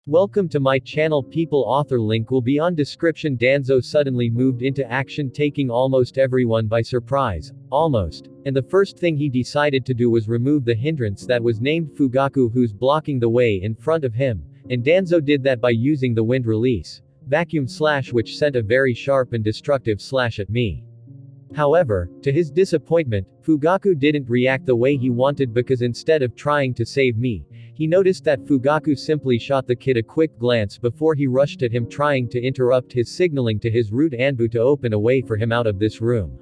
Welcome to my channel people. Author link will be on description. Danzo suddenly moved into action, taking almost everyone by surprise. Almost. And the first thing he decided to do was remove the hindrance that was named Fugaku, who's blocking the way in front of him. And Danzo did that by using the wind release vacuum slash, which sent a very sharp and destructive slash at me. However, to his disappointment, Fugaku didn't react the way he wanted, because instead of trying to save me, he noticed that Fugaku simply shot the kid a quick glance before he rushed at him, trying to interrupt his signaling to his root Anbu to open a way for him out of this room.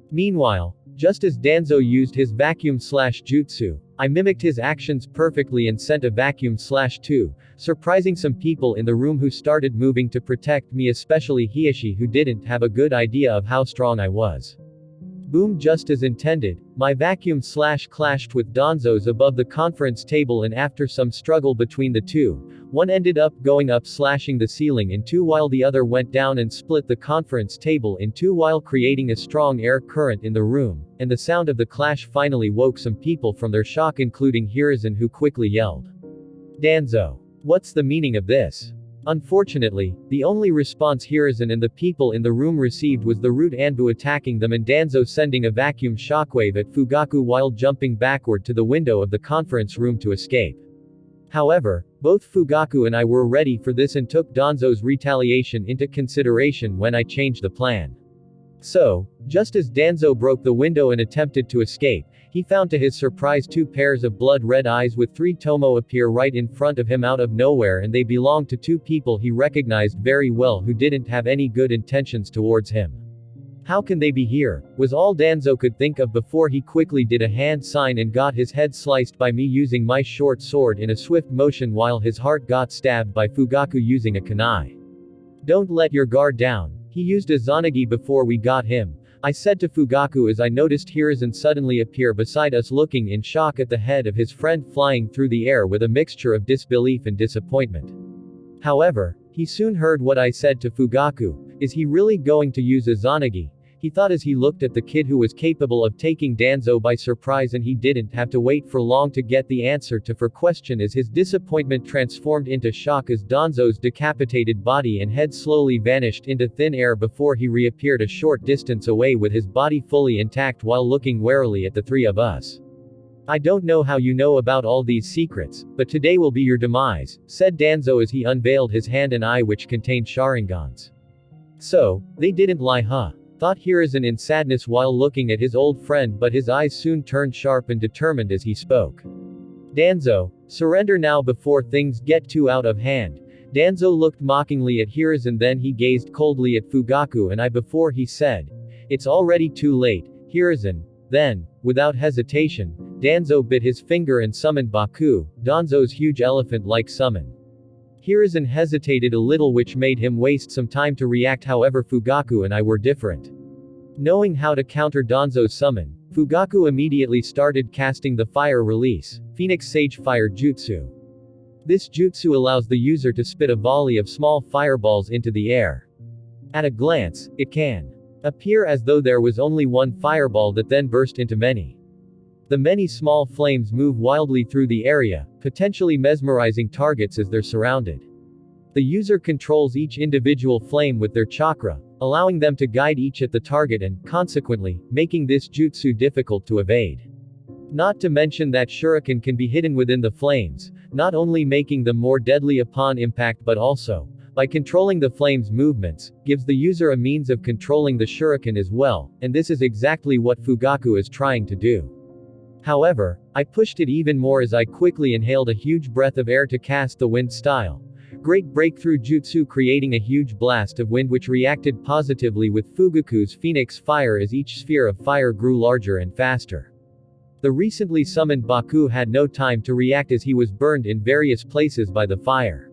Meanwhile, just as Danzo used his vacuum slash jutsu, I mimicked his actions perfectly and sent a vacuum slash too, surprising some people in the room who started moving to protect me, especially Hiashi, who didn't have a good idea of how strong I was. Boom! Just as intended, my vacuum slash clashed with Danzo's above the conference table, and after some struggle between the two, one ended up going up, slashing the ceiling in two, while the other went down and split the conference table in two, while creating a strong air current in the room, and the sound of the clash finally woke some people from their shock, including Hiruzen, who quickly yelled, "Danzo! What's the meaning of this?" Unfortunately, the only response Hiruzen and the people in the room received was the root Anbu attacking them and Danzo sending a vacuum shockwave at Fugaku while jumping backward to the window of the conference room to escape. However, both Fugaku and I were ready for this and took Danzo's retaliation into consideration when I changed the plan. So, just as Danzo broke the window and attempted to escape, he found to his surprise two pairs of blood-red eyes with three tomo appear right in front of him out of nowhere, and they belonged to two people he recognized very well who didn't have any good intentions towards him. "How can they be here?" was all Danzo could think of before he quickly did a hand sign and got his head sliced by me using my short sword in a swift motion, while his heart got stabbed by Fugaku using a kunai. "Don't let your guard down. He used a Zanagi before we got him," I said to Fugaku as I noticed Hiruzen suddenly appear beside us, looking in shock at the head of his friend flying through the air with a mixture of disbelief and disappointment. However, he soon heard what I said to Fugaku. Is he really going to use a Zanagi? He thought as he looked at the kid who was capable of taking Danzo by surprise, and he didn't have to wait for long to get the answer to her question as his disappointment transformed into shock as Danzo's decapitated body and head slowly vanished into thin air before he reappeared a short distance away with his body fully intact while looking warily at the three of us. "I don't know how you know about all these secrets, but today will be your demise," said Danzo as he unveiled his hand and eye, which contained Sharingans. "So, they didn't lie, huh?" thought Hiruzen in sadness while looking at his old friend, but his eyes soon turned sharp and determined as he spoke. "Danzo, surrender now before things get too out of hand." Danzo looked mockingly at Hiruzen, then he gazed coldly at Fugaku and I before he said, "It's already too late, Hiruzen." Then, without hesitation, Danzo bit his finger and summoned Baku, Danzo's huge elephant-like summon. Hiruzen hesitated a little, which made him waste some time to react. However, Fugaku and I were different. Knowing how to counter Danzo's summon, Fugaku immediately started casting the fire release, Phoenix Sage Fire Jutsu. This jutsu allows the user to spit a volley of small fireballs into the air. At a glance, it can appear as though there was only one fireball that then burst into many. The many small flames move wildly through the area, potentially mesmerizing targets as they're surrounded. The user controls each individual flame with their chakra, allowing them to guide each at the target and, consequently, making this jutsu difficult to evade. Not to mention that shuriken can be hidden within the flames, not only making them more deadly upon impact but also, by controlling the flame's movements, gives the user a means of controlling the shuriken as well, and this is exactly what Fugaku is trying to do. However, I pushed it even more as I quickly inhaled a huge breath of air to cast the wind style great breakthrough jutsu, creating a huge blast of wind which reacted positively with Fugaku's phoenix fire as each sphere of fire grew larger and faster. The recently summoned Baku had no time to react as he was burned in various places by the fire.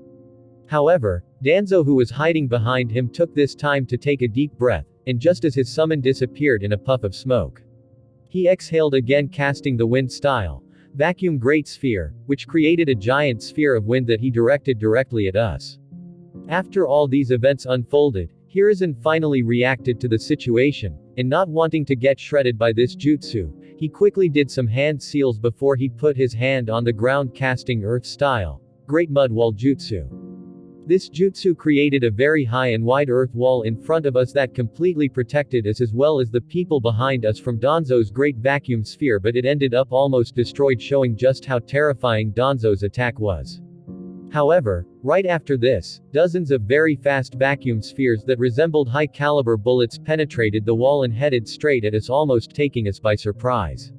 However, Danzo, who was hiding behind him, took this time to take a deep breath, and just as his summon disappeared in a puff of smoke, he exhaled again, casting the wind style vacuum great sphere, which created a giant sphere of wind that he directed directly at us. After all these events unfolded, Hiruzen finally reacted to the situation, and not wanting to get shredded by this jutsu, he quickly did some hand seals before he put his hand on the ground, casting earth style great mud wall jutsu. This jutsu created a very high and wide earth wall in front of us that completely protected us as well as the people behind us from Danzo's great vacuum sphere, but it ended up almost destroyed, showing just how terrifying Danzo's attack was. However, right after this, dozens of very fast vacuum spheres that resembled high-caliber bullets penetrated the wall and headed straight at us, almost taking us by surprise.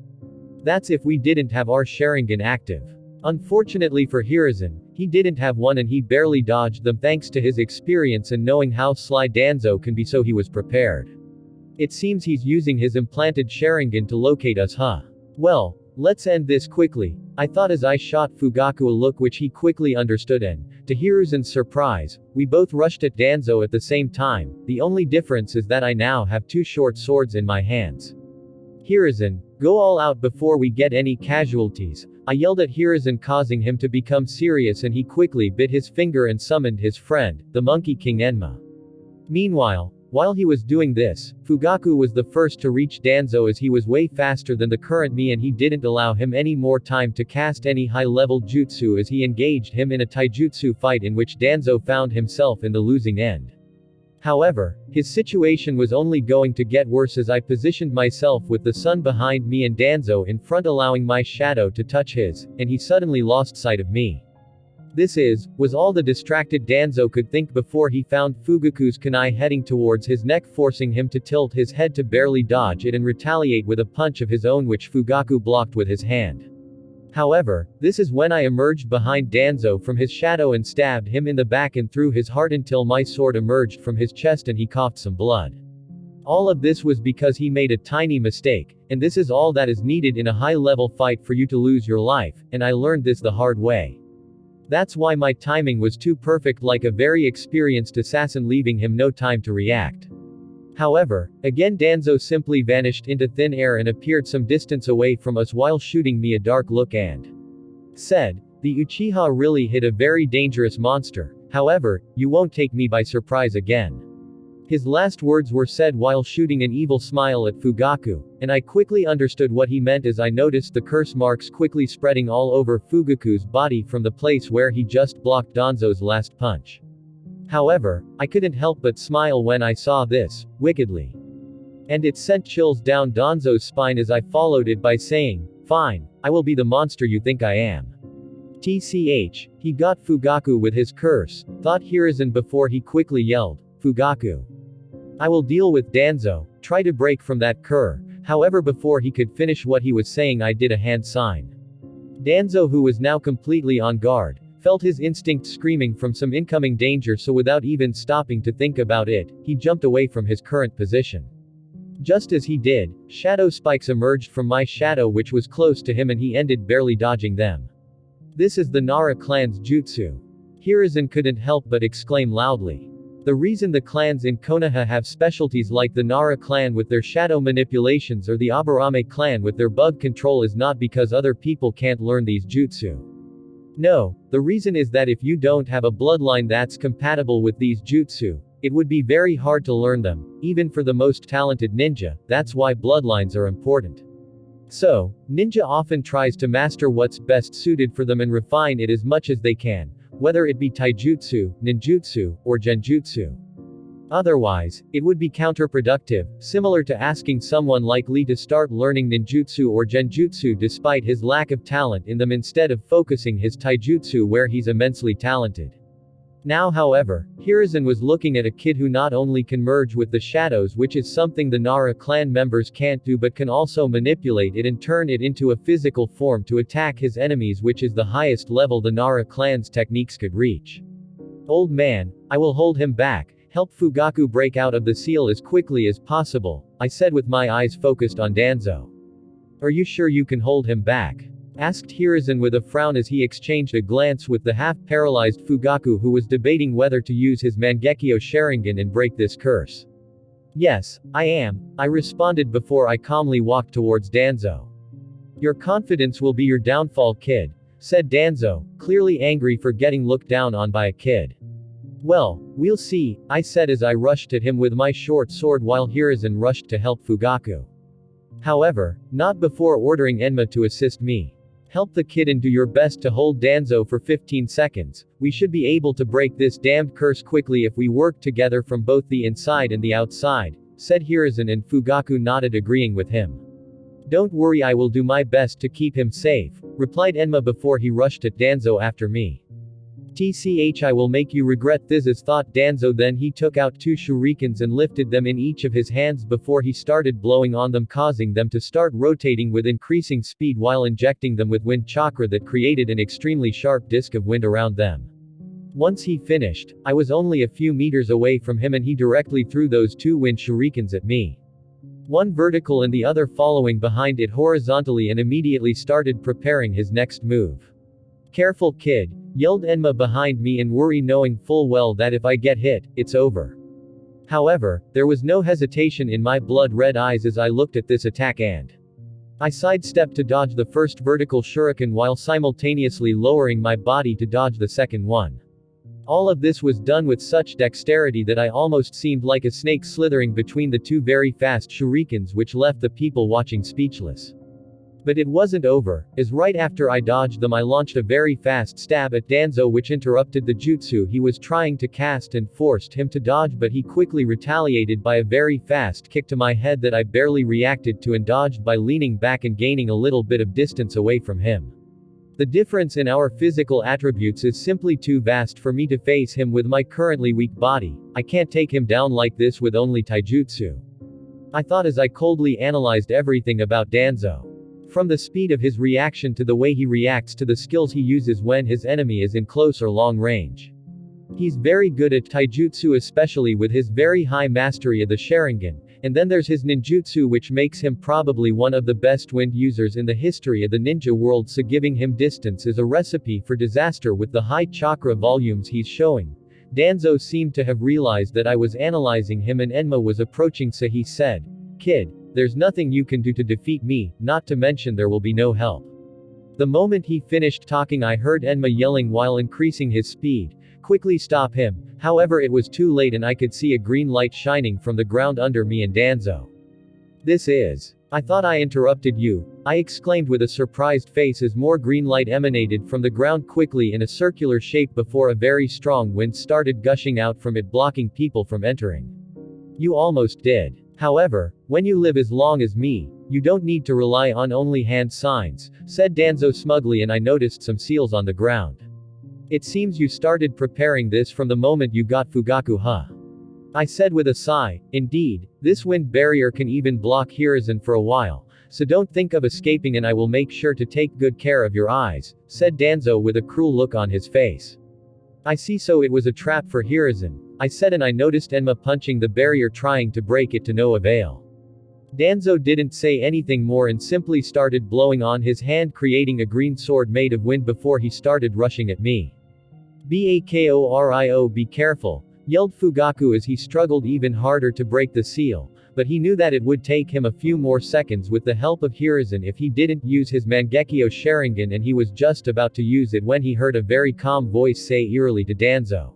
That's if we didn't have our Sharingan active. Unfortunately for Hiruzen, he didn't have one and he barely dodged them thanks to his experience and knowing how sly Danzo can be, so he was prepared. It seems he's using his implanted Sharingan to locate us, huh? Well, let's end this quickly, I thought as I shot Fugaku a look which he quickly understood, and, to Hiruzen's surprise, we both rushed at Danzo at the same time. The only difference is that I now have two short swords in my hands. Hiruzen, go all out before we get any casualties, I yelled at Hiruzen, causing him to become serious, and he quickly bit his finger and summoned his friend, the Monkey King Enma. Meanwhile, while he was doing this, Fugaku was the first to reach Danzo as he was way faster than the current me, and he didn't allow him any more time to cast any high-level jutsu as he engaged him in a taijutsu fight in which Danzo found himself in the losing end. However, his situation was only going to get worse as I positioned myself with the sun behind me and Danzo in front, allowing my shadow to touch his, and he suddenly lost sight of me. Was all the distracted Danzo could think before he found Fugaku's kunai heading towards his neck, forcing him to tilt his head to barely dodge it and retaliate with a punch of his own which Fugaku blocked with his hand. However, this is when I emerged behind Danzo from his shadow and stabbed him in the back and through his heart until my sword emerged from his chest and he coughed some blood. All of this was because he made a tiny mistake, and this is all that is needed in a high-level fight for you to lose your life, and I learned this the hard way. That's why my timing was too perfect, like a very experienced assassin, leaving him no time to react. However, again Danzo simply vanished into thin air and appeared some distance away from us while shooting me a dark look and said, "The Uchiha really hit a very dangerous monster, however, you won't take me by surprise again." His last words were said while shooting an evil smile at Fugaku, and I quickly understood what he meant as I noticed the curse marks quickly spreading all over Fugaku's body from the place where he just blocked Danzo's last punch. However, I couldn't help but smile when I saw this, wickedly. And it sent chills down Danzo's spine as I followed it by saying, "Fine, I will be the monster you think I am." TCH, he got Fugaku with his curse, thought Hiruzen before he quickly yelled, "Fugaku, I will deal with Danzo, try to break from that cur." However, before he could finish what he was saying, I did a hand sign. Danzo, who was now completely on guard, felt his instinct screaming from some incoming danger, so without even stopping to think about it, he jumped away from his current position. Just as he did, shadow spikes emerged from my shadow which was close to him and he ended barely dodging them. This is the Nara clan's jutsu. Hiruzen couldn't help but exclaim loudly. The reason the clans in Konoha have specialties like the Nara clan with their shadow manipulations or the Aburame clan with their bug control is not because other people can't learn these jutsu. No, the reason is that if you don't have a bloodline that's compatible with these jutsu, it would be very hard to learn them, even for the most talented ninja. That's why bloodlines are important. So, ninja often tries to master what's best suited for them and refine it as much as they can, whether it be taijutsu, ninjutsu, or genjutsu. Otherwise, it would be counterproductive, similar to asking someone like Lee to start learning ninjutsu or genjutsu despite his lack of talent in them instead of focusing his taijutsu where he's immensely talented. Now however, Hiruzen was looking at a kid who not only can merge with the shadows, which is something the Nara clan members can't do, but can also manipulate it and turn it into a physical form to attack his enemies, which is the highest level the Nara clan's techniques could reach. "Old man, I will hold him back. Help Fugaku break out of the seal as quickly as possible," I said with my eyes focused on Danzo. "Are you sure you can hold him back?" asked Hiruzen with a frown as he exchanged a glance with the half-paralyzed Fugaku, who was debating whether to use his Mangekyo Sharingan and break this curse. "Yes, I am," I responded before I calmly walked towards Danzo. "Your confidence will be your downfall, kid," said Danzo, clearly angry for getting looked down on by a kid. "Well, we'll see," I said as I rushed at him with my short sword while Hiruzen rushed to help Fugaku. However, not before ordering Enma to assist me. Help the kid and do your best to hold Danzo for 15 seconds. We should be able to break this damned curse quickly if we work together from both the inside and the outside, said Hiruzen, and Fugaku nodded, agreeing with him. Don't worry, I will do my best to keep him safe, replied Enma before he rushed at Danzo after me. Tch, I will make you regret this, thought Danzo. Then he took out 2 shurikens and lifted them in each of his hands before he started blowing on them, causing them to start rotating with increasing speed while injecting them with wind chakra that created an extremely sharp disk of wind around them. Once he finished, I was only a few meters away from him and he directly threw those 2 wind shurikens at me. One vertical and the other following behind it horizontally, and immediately started preparing his next move. Careful, kid, yelled Enma behind me in worry, knowing full well that if I get hit, it's over. However, there was no hesitation in my blood-red eyes as I looked at this attack, and I sidestepped to dodge the first vertical shuriken while simultaneously lowering my body to dodge the second one. All of this was done with such dexterity that I almost seemed like a snake slithering between the 2 very fast shurikens, which left the people watching speechless. But it wasn't over, as right after I dodged them I launched a very fast stab at Danzo, which interrupted the jutsu he was trying to cast and forced him to dodge, but he quickly retaliated by a very fast kick to my head that I barely reacted to and dodged by leaning back and gaining a little bit of distance away from him. The difference in our physical attributes is simply too vast for me to face him with my currently weak body. I can't take him down like this with only taijutsu, I thought as I coldly analyzed everything about Danzo. From the speed of his reaction to the way he reacts to the skills he uses when his enemy is in close or long range. He's very good at taijutsu, especially with his very high mastery of the Sharingan, and then there's his ninjutsu, which makes him probably one of the best wind users in the history of the ninja world, so giving him distance is a recipe for disaster with the high chakra volumes he's showing. Danzo seemed to have realized that I was analyzing him and Enma was approaching, so he said, "Kid, there's nothing you can do to defeat me, not to mention there will be no help." The moment he finished talking I heard Enma yelling while increasing his speed, "Quickly stop him," however it was too late and I could see a green light shining from the ground under me and Danzo. "This is... I thought I interrupted you," I exclaimed with a surprised face as more green light emanated from the ground quickly in a circular shape before a very strong wind started gushing out from it, blocking people from entering. "You almost did. However, when you live as long as me, you don't need to rely on only hand signs," said Danzo smugly, and I noticed some seals on the ground. "It seems you started preparing this from the moment you got Fugaku, huh?" I said with a sigh. "Indeed, this wind barrier can even block Hiruzen for a while, so don't think of escaping and I will make sure to take good care of your eyes," said Danzo with a cruel look on his face. "I see, so it was a trap for Hiruzen," I said, and I noticed Enma punching the barrier trying to break it to no avail. Danzo didn't say anything more and simply started blowing on his hand, creating a green sword made of wind before he started rushing at me. "Bakorio, be careful," yelled Fugaku as he struggled even harder to break the seal, but he knew that it would take him a few more seconds with the help of Hiruzen if he didn't use his Mangekyo Sharingan, and he was just about to use it when he heard a very calm voice say eerily to Danzo,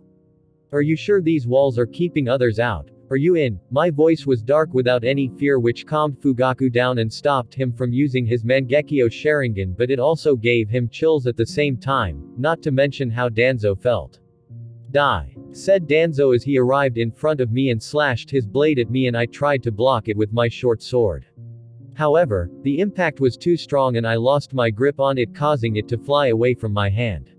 "Are you sure these walls are keeping others out? Are you in?" My voice was dark without any fear, which calmed Fugaku down and stopped him from using his Mangekyo Sharingan, but it also gave him chills at the same time, not to mention how Danzo felt. "Die," said Danzo as he arrived in front of me and slashed his blade at me, and I tried to block it with my short sword. However, the impact was too strong and I lost my grip on it, causing it to fly away from my hand.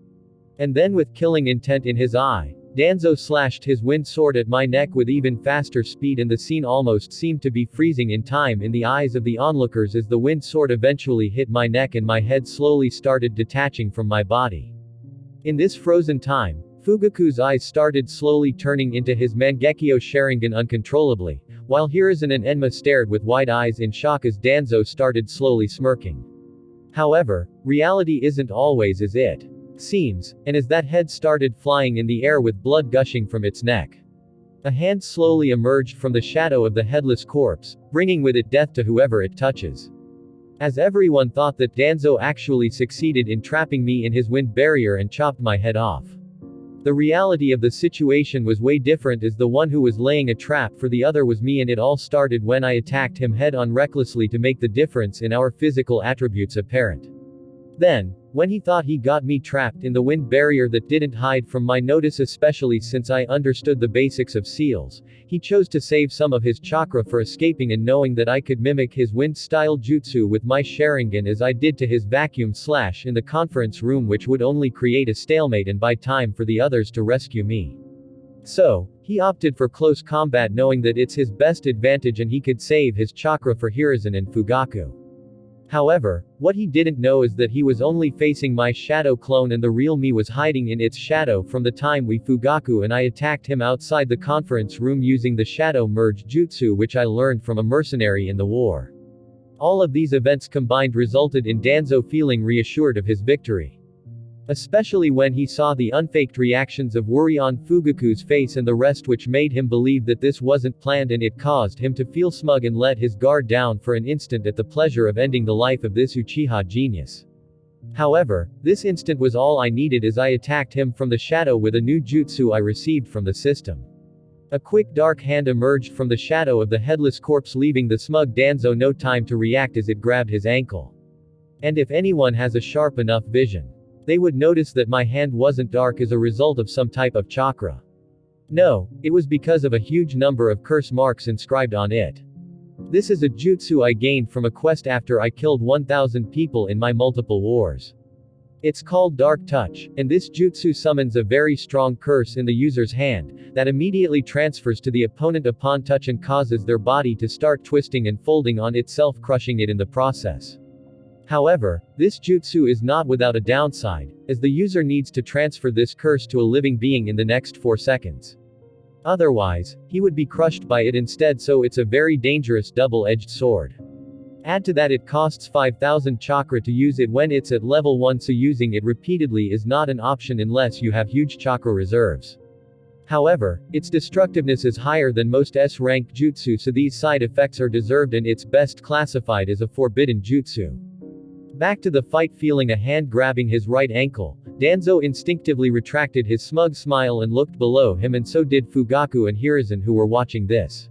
And then, with killing intent in his eye, Danzo slashed his wind sword at my neck with even faster speed, and the scene almost seemed to be freezing in time in the eyes of the onlookers as the wind sword eventually hit my neck and my head slowly started detaching from my body. In this frozen time, Fugaku's eyes started slowly turning into his Mangekyo Sharingan uncontrollably, while Hiruzen and Enma stared with wide eyes in shock as Danzo started slowly smirking. However, reality isn't always as it seems, and as that head started flying in the air with blood gushing from its neck, a hand slowly emerged from the shadow of the headless corpse, bringing with it death to whoever it touches. As everyone thought that Danzo actually succeeded in trapping me in his wind barrier and chopped my head off. The reality of the situation was way different, as the one who was laying a trap for the other was me, and it all started when I attacked him head-on recklessly to make the difference in our physical attributes apparent. Then, when he thought he got me trapped in the wind barrier that didn't hide from my notice, especially since I understood the basics of seals, he chose to save some of his chakra for escaping, and knowing that I could mimic his wind-style jutsu with my Sharingan as I did to his vacuum slash in the conference room, which would only create a stalemate and buy time for the others to rescue me. So, he opted for close combat, knowing that it's his best advantage and he could save his chakra for Hiruzen and Fugaku. However, what he didn't know is that he was only facing my shadow clone and the real me was hiding in its shadow from the time we Fugaku and I attacked him outside the conference room using the shadow merge jutsu, which I learned from a mercenary in the war. All of these events combined resulted in Danzo feeling reassured of his victory. Especially when he saw the unfaked reactions of worry on Fugaku's face and the rest, which made him believe that this wasn't planned, and it caused him to feel smug and let his guard down for an instant at the pleasure of ending the life of this Uchiha genius. However, this instant was all I needed as I attacked him from the shadow with a new jutsu I received from the system. A quick dark hand emerged from the shadow of the headless corpse, leaving the smug Danzo no time to react as it grabbed his ankle. And if anyone has a sharp enough vision, they would notice that my hand wasn't dark as a result of some type of chakra. No, it was because of a huge number of curse marks inscribed on it. This is a jutsu I gained from a quest after I killed 1,000 people in my multiple wars. It's called Dark Touch, and this jutsu summons a very strong curse in the user's hand, that immediately transfers to the opponent upon touch and causes their body to start twisting and folding on itself, crushing it in the process. However, this jutsu is not without a downside, as the user needs to transfer this curse to a living being in the next 4 seconds. Otherwise, he would be crushed by it instead, so it's a very dangerous double-edged sword. Add to that it costs 5,000 chakra to use it when it's at level 1, so using it repeatedly is not an option unless you have huge chakra reserves. However, its destructiveness is higher than most S-rank jutsu, so these side effects are deserved, and it's best classified as a forbidden jutsu. Back to the fight, feeling a hand grabbing his right ankle, Danzo instinctively retracted his smug smile and looked below him, and so did Fugaku and Hiruzen, who were watching this.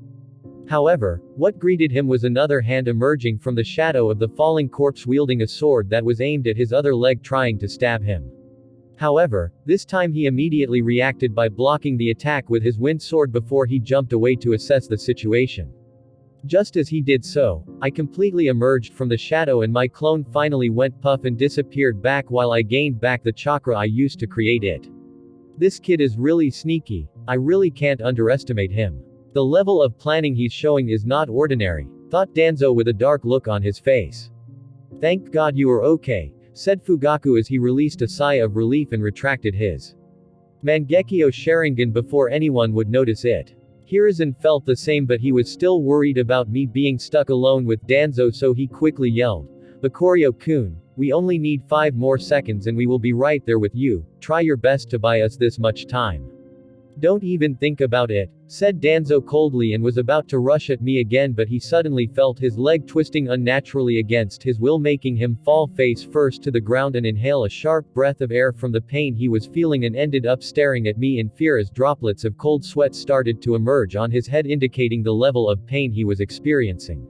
However, what greeted him was another hand emerging from the shadow of the falling corpse, wielding a sword that was aimed at his other leg, trying to stab him. However, this time he immediately reacted by blocking the attack with his wind sword before he jumped away to assess the situation. Just as he did so, I completely emerged from the shadow and my clone finally went puff and disappeared back while I gained back the chakra I used to create it. This kid is really sneaky, I really can't underestimate him. The level of planning he's showing is not ordinary, thought Danzo with a dark look on his face. Thank God you are okay, said Fugaku as he released a sigh of relief and retracted his Mangekyo Sharingan before anyone would notice it. Hiruzen felt the same, but he was still worried about me being stuck alone with Danzo, so he quickly yelled, "Bakurio-kun, we only need 5 more seconds and we will be right there with you, try your best to buy us this much time." "Don't even think about it," said Danzo coldly, and was about to rush at me again, but he suddenly felt his leg twisting unnaturally against his will, making him fall face first to the ground and inhale a sharp breath of air from the pain he was feeling, and ended up staring at me in fear as droplets of cold sweat started to emerge on his head, indicating the level of pain he was experiencing.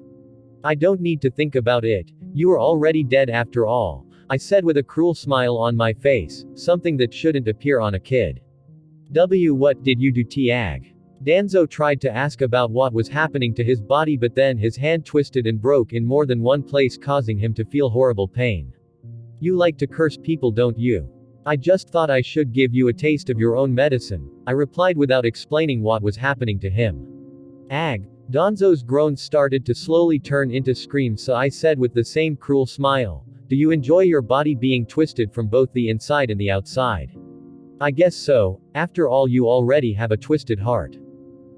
"I don't need to think about it, you are already dead after all," I said with a cruel smile on my face, something that shouldn't appear on a kid. What did you do, Tiag? Danzo tried to ask about what was happening to his body, but then his hand twisted and broke in more than one place, causing him to feel horrible pain. "You like to curse people, don't you? I just thought I should give you a taste of your own medicine," I replied without explaining what was happening to him. "Ag." Danzo's groans started to slowly turn into screams, so I said with the same cruel smile, "Do you enjoy your body being twisted from both the inside and the outside?" "I guess so, after all you already have a twisted heart.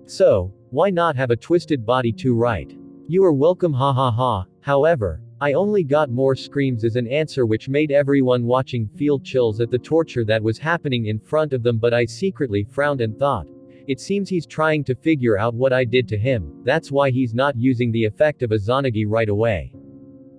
So, why not have a twisted body too, right? You are welcome, ha ha ha." However, I only got more screams as an answer, which made everyone watching feel chills at the torture that was happening in front of them, but I secretly frowned and thought, it seems he's trying to figure out what I did to him, that's why he's not using the effect of a Zanagi right away.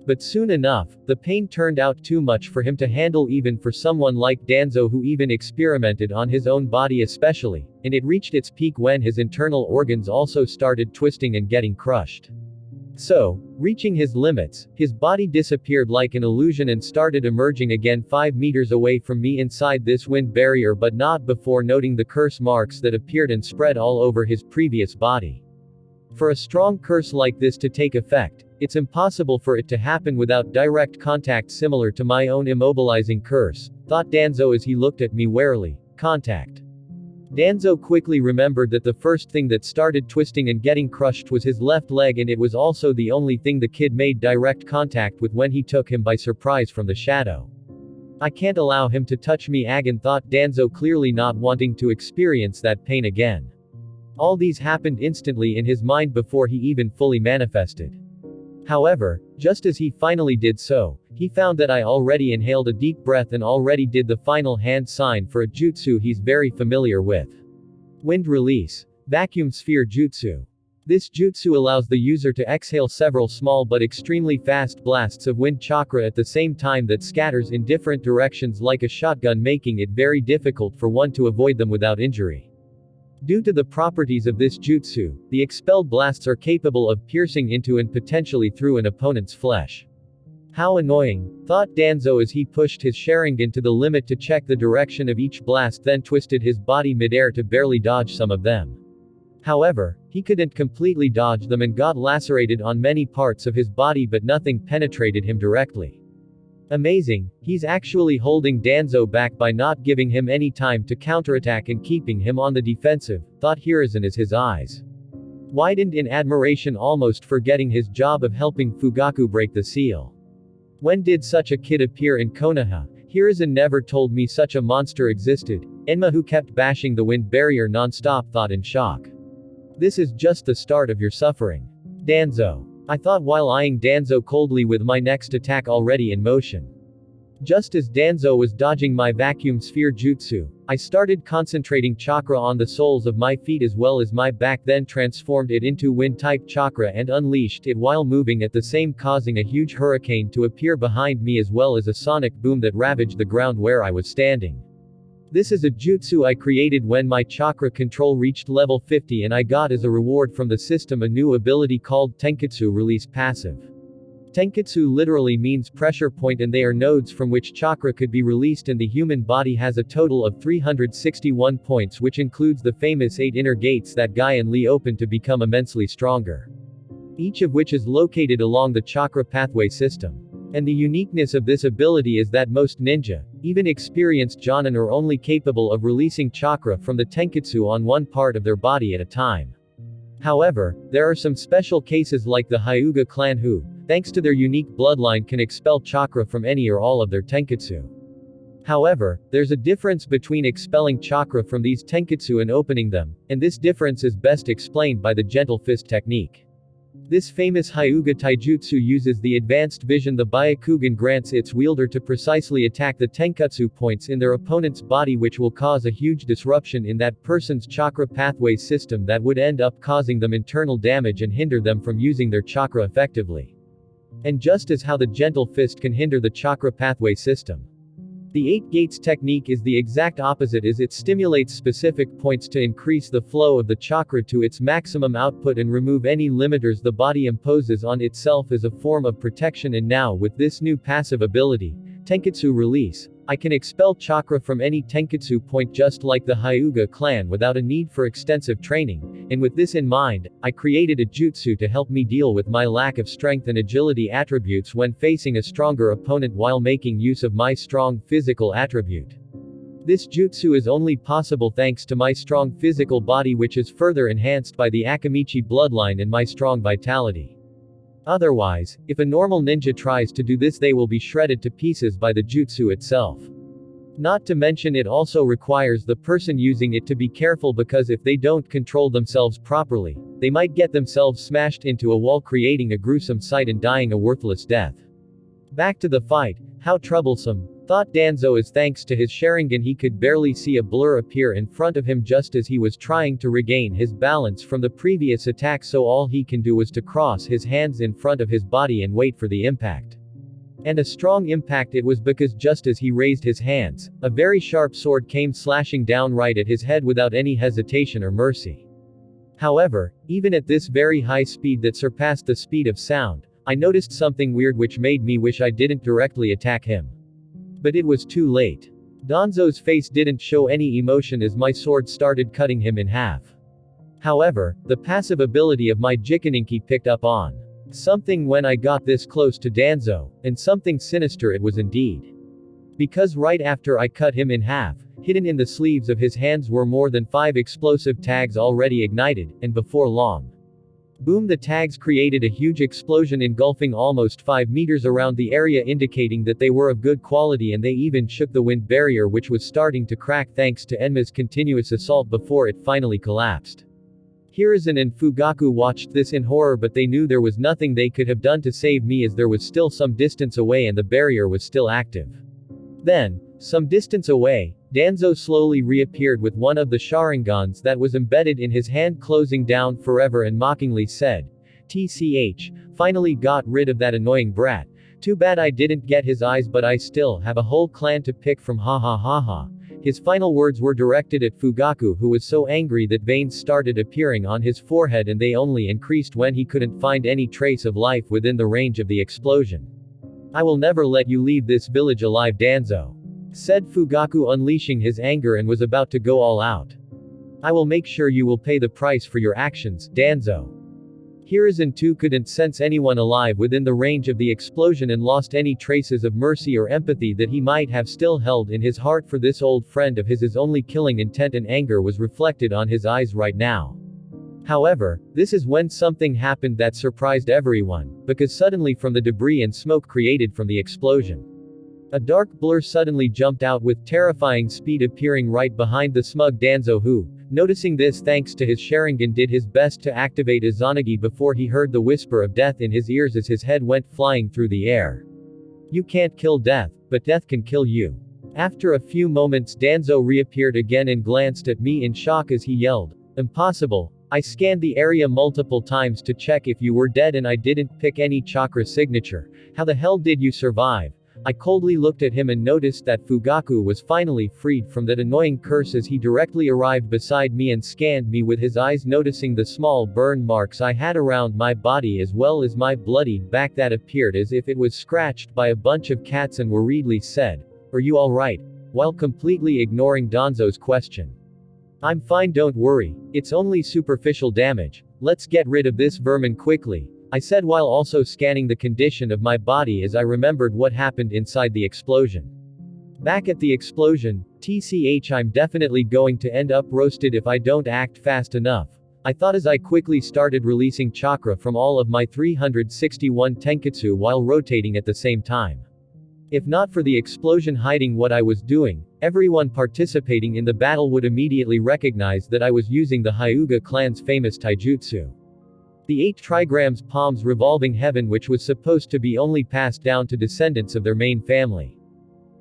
But soon enough, the pain turned out too much for him to handle, even for someone like Danzo who even experimented on his own body especially, and it reached its peak when his internal organs also started twisting and getting crushed. So, reaching his limits, his body disappeared like an illusion and started emerging again 5 meters away from me inside this wind barrier, but not before noting the curse marks that appeared and spread all over his previous body. For a strong curse like this to take effect, it's impossible for it to happen without direct contact, similar to my own immobilizing curse, thought Danzo as he looked at me warily. Contact. Danzo quickly remembered that the first thing that started twisting and getting crushed was his left leg, and it was also the only thing the kid made direct contact with when he took him by surprise from the shadow. I can't allow him to touch me again, thought Danzo, clearly not wanting to experience that pain again. All these happened instantly in his mind before he even fully manifested. However, just as he finally did so, he found that I already inhaled a deep breath and already did the final hand sign for a jutsu he's very familiar with. Wind Release. Vacuum Sphere Jutsu. This jutsu allows the user to exhale several small but extremely fast blasts of wind chakra at the same time that scatters in different directions like a shotgun, making it very difficult for one to avoid them without injury. Due to the properties of this jutsu, the expelled blasts are capable of piercing into and potentially through an opponent's flesh. How annoying, thought Danzo as he pushed his Sharingan to the limit to check the direction of each blast, then twisted his body midair to barely dodge some of them. However, he couldn't completely dodge them and got lacerated on many parts of his body, but nothing penetrated him directly. Amazing, he's actually holding Danzo back by not giving him any time to counterattack and keeping him on the defensive, thought Hiruzen as his eyes widened in admiration, almost forgetting his job of helping Fugaku break the seal. When did such a kid appear in Konoha? Hiruzen never told me such a monster existed. Enma, who kept bashing the wind barrier non-stop, thought in shock. This is just the start of your suffering. Danzo. I thought while eyeing Danzo coldly with my next attack already in motion. Just as Danzo was dodging my vacuum sphere jutsu, I started concentrating chakra on the soles of my feet as well as my back, then transformed it into wind-type chakra and unleashed it while moving at the same, causing a huge hurricane to appear behind me as well as a sonic boom that ravaged the ground where I was standing. This is a jutsu I created when my chakra control reached level 50, and I got as a reward from the system a new ability called Tenkitsu Release passive. Tenkitsu literally means pressure point, and they are nodes from which chakra could be released, and the human body has a total of 361 points, which includes the famous 8 inner gates that Guy and Lee opened to become immensely stronger. Each of which is located along the chakra pathway system. And the uniqueness of this ability is that most ninja, even experienced jonin, are only capable of releasing chakra from the Tenkitsu on one part of their body at a time. However, there are some special cases like the Hyuga clan who, thanks to their unique bloodline, can expel chakra from any or all of their Tenkitsu. However, there's a difference between expelling chakra from these Tenkitsu and opening them, and this difference is best explained by the gentle fist technique. This famous Hyuga taijutsu uses the advanced vision the Byakugan grants its wielder to precisely attack the Tenkitsu points in their opponent's body, which will cause a huge disruption in that person's chakra pathway system that would end up causing them internal damage and hinder them from using their chakra effectively. And just as how the gentle fist can hinder the chakra pathway system, the 8 gates technique is the exact opposite, as it stimulates specific points to increase the flow of the chakra to its maximum output and remove any limiters the body imposes on itself as a form of protection. And now with this new passive ability, Tenkitsu Release, I can expel chakra from any Tenkitsu point just like the Hyuga clan without a need for extensive training, and with this in mind, I created a jutsu to help me deal with my lack of strength and agility attributes when facing a stronger opponent while making use of my strong physical attribute. This jutsu is only possible thanks to my strong physical body, which is further enhanced by the Akamichi bloodline and my strong vitality. Otherwise, if a normal ninja tries to do this, they will be shredded to pieces by the jutsu itself. Not to mention it also requires the person using it to be careful, because if they don't control themselves properly, they might get themselves smashed into a wall, creating a gruesome sight and dying a worthless death. Back to the fight. How troublesome, thought Danzo, as thanks to his Sharingan he could barely see a blur appear in front of him just as he was trying to regain his balance from the previous attack, so all he can do was to cross his hands in front of his body and wait for the impact. And a strong impact it was, because just as he raised his hands, a very sharp sword came slashing down right at his head without any hesitation or mercy. However, even at this very high speed that surpassed the speed of sound, I noticed something weird which made me wish I didn't directly attack him. But it was too late. Danzo's face didn't show any emotion as my sword started cutting him in half. However, the passive ability of my Jikaninki picked up on something when I got this close to Danzo, and something sinister it was indeed. Because right after I cut him in half, hidden in the sleeves of his hands were more than 5 explosive tags already ignited, and before long, boom, the tags created a huge explosion engulfing almost 5 meters around the area, indicating that they were of good quality, and they even shook the wind barrier which was starting to crack thanks to Enma's continuous assault before it finally collapsed. Hiruzen and Fugaku watched this in horror, but they knew there was nothing they could have done to save me as there was still some distance away and the barrier was still active. Then, some distance away, Danzo slowly reappeared with one of the Sharingans that was embedded in his hand, closing down forever, and mockingly said, "TCH, finally got rid of that annoying brat. Too bad I didn't get his eyes, but I still have a whole clan to pick from, ha ha ha ha." His final words were directed at Fugaku, who was so angry that veins started appearing on his forehead, and they only increased when he couldn't find any trace of life within the range of the explosion. "I will never let you leave this village alive, Danzo," said Fugaku, unleashing his anger, and was about to go all out. "I will make sure you will pay the price for your actions, Danzo." Hiruzen too couldn't sense anyone alive within the range of the explosion and lost any traces of mercy or empathy that he might have still held in his heart for this old friend of his. His only killing intent and anger was reflected on his eyes right now. However, this is when something happened that surprised everyone, because suddenly from the debris and smoke created from the explosion, a dark blur suddenly jumped out with terrifying speed, appearing right behind the smug Danzo, who, noticing this thanks to his Sharingan, did his best to activate Izanagi before he heard the whisper of death in his ears as his head went flying through the air. "You can't kill death, but death can kill you." After a few moments, Danzo reappeared again and glanced at me in shock as he yelled, "Impossible. I scanned the area multiple times to check if you were dead and I didn't pick any chakra signature. How the hell did you survive?" I coldly looked at him and noticed that Fugaku was finally freed from that annoying curse as he directly arrived beside me and scanned me with his eyes, noticing the small burn marks I had around my body as well as my bloodied back that appeared as if it was scratched by a bunch of cats, and worriedly said, "Are you alright?" while completely ignoring Danzo's question. "I'm fine, don't worry. It's only superficial damage. Let's get rid of this vermin quickly," I said while also scanning the condition of my body as I remembered what happened inside the explosion. Back at the explosion, TCH, I'm definitely going to end up roasted if I don't act fast enough, I thought as I quickly started releasing chakra from all of my 361 Tenkitsu while rotating at the same time. If not for the explosion hiding what I was doing, everyone participating in the battle would immediately recognize that I was using the Hyuga clan's famous taijutsu, the 8 trigrams palms revolving heaven, which was supposed to be only passed down to descendants of their main family.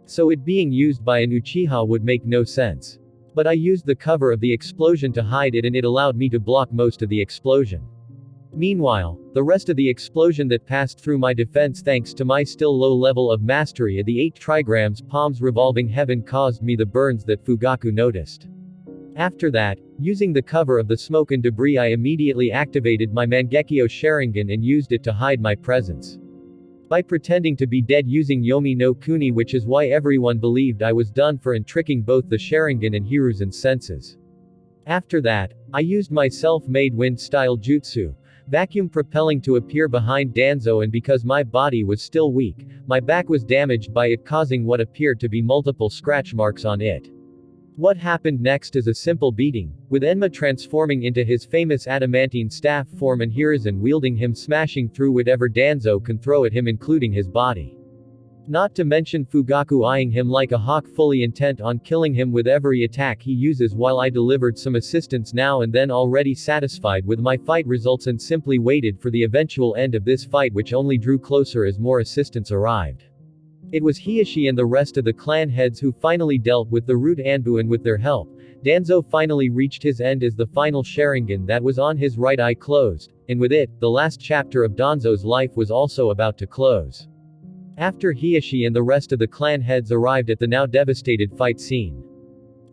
So it being used by an Uchiha would make no sense. But I used the cover of the explosion to hide it, and it allowed me to block most of the explosion. Meanwhile, the rest of the explosion that passed through my defense thanks to my still low level of mastery of the 8 trigrams palms revolving heaven caused me the burns that Fugaku noticed. After that, using the cover of the smoke and debris, I immediately activated my Mangekyo Sharingan and used it to hide my presence by pretending to be dead using Yomi no Kuni, which is why everyone believed I was done for and tricking both the Sharingan and Hiruzen's senses. After that, I used my self-made wind-style jutsu, vacuum propelling, to appear behind Danzo, and because my body was still weak, my back was damaged by it, causing what appeared to be multiple scratch marks on it. What happened next is a simple beating, with Enma transforming into his famous adamantine staff form and Hiruzen wielding him, smashing through whatever Danzo can throw at him, including his body. Not to mention Fugaku eyeing him like a hawk, fully intent on killing him with every attack he uses, while I delivered some assistance now and then, already satisfied with my fight results, and simply waited for the eventual end of this fight, which only drew closer as more assistance arrived. It was Hiashi and the rest of the clan heads who finally dealt with the root Anbu, and with their help, Danzo finally reached his end as the final Sharingan that was on his right eye closed, and with it, the last chapter of Danzo's life was also about to close. After Hiashi and the rest of the clan heads arrived at the now devastated fight scene,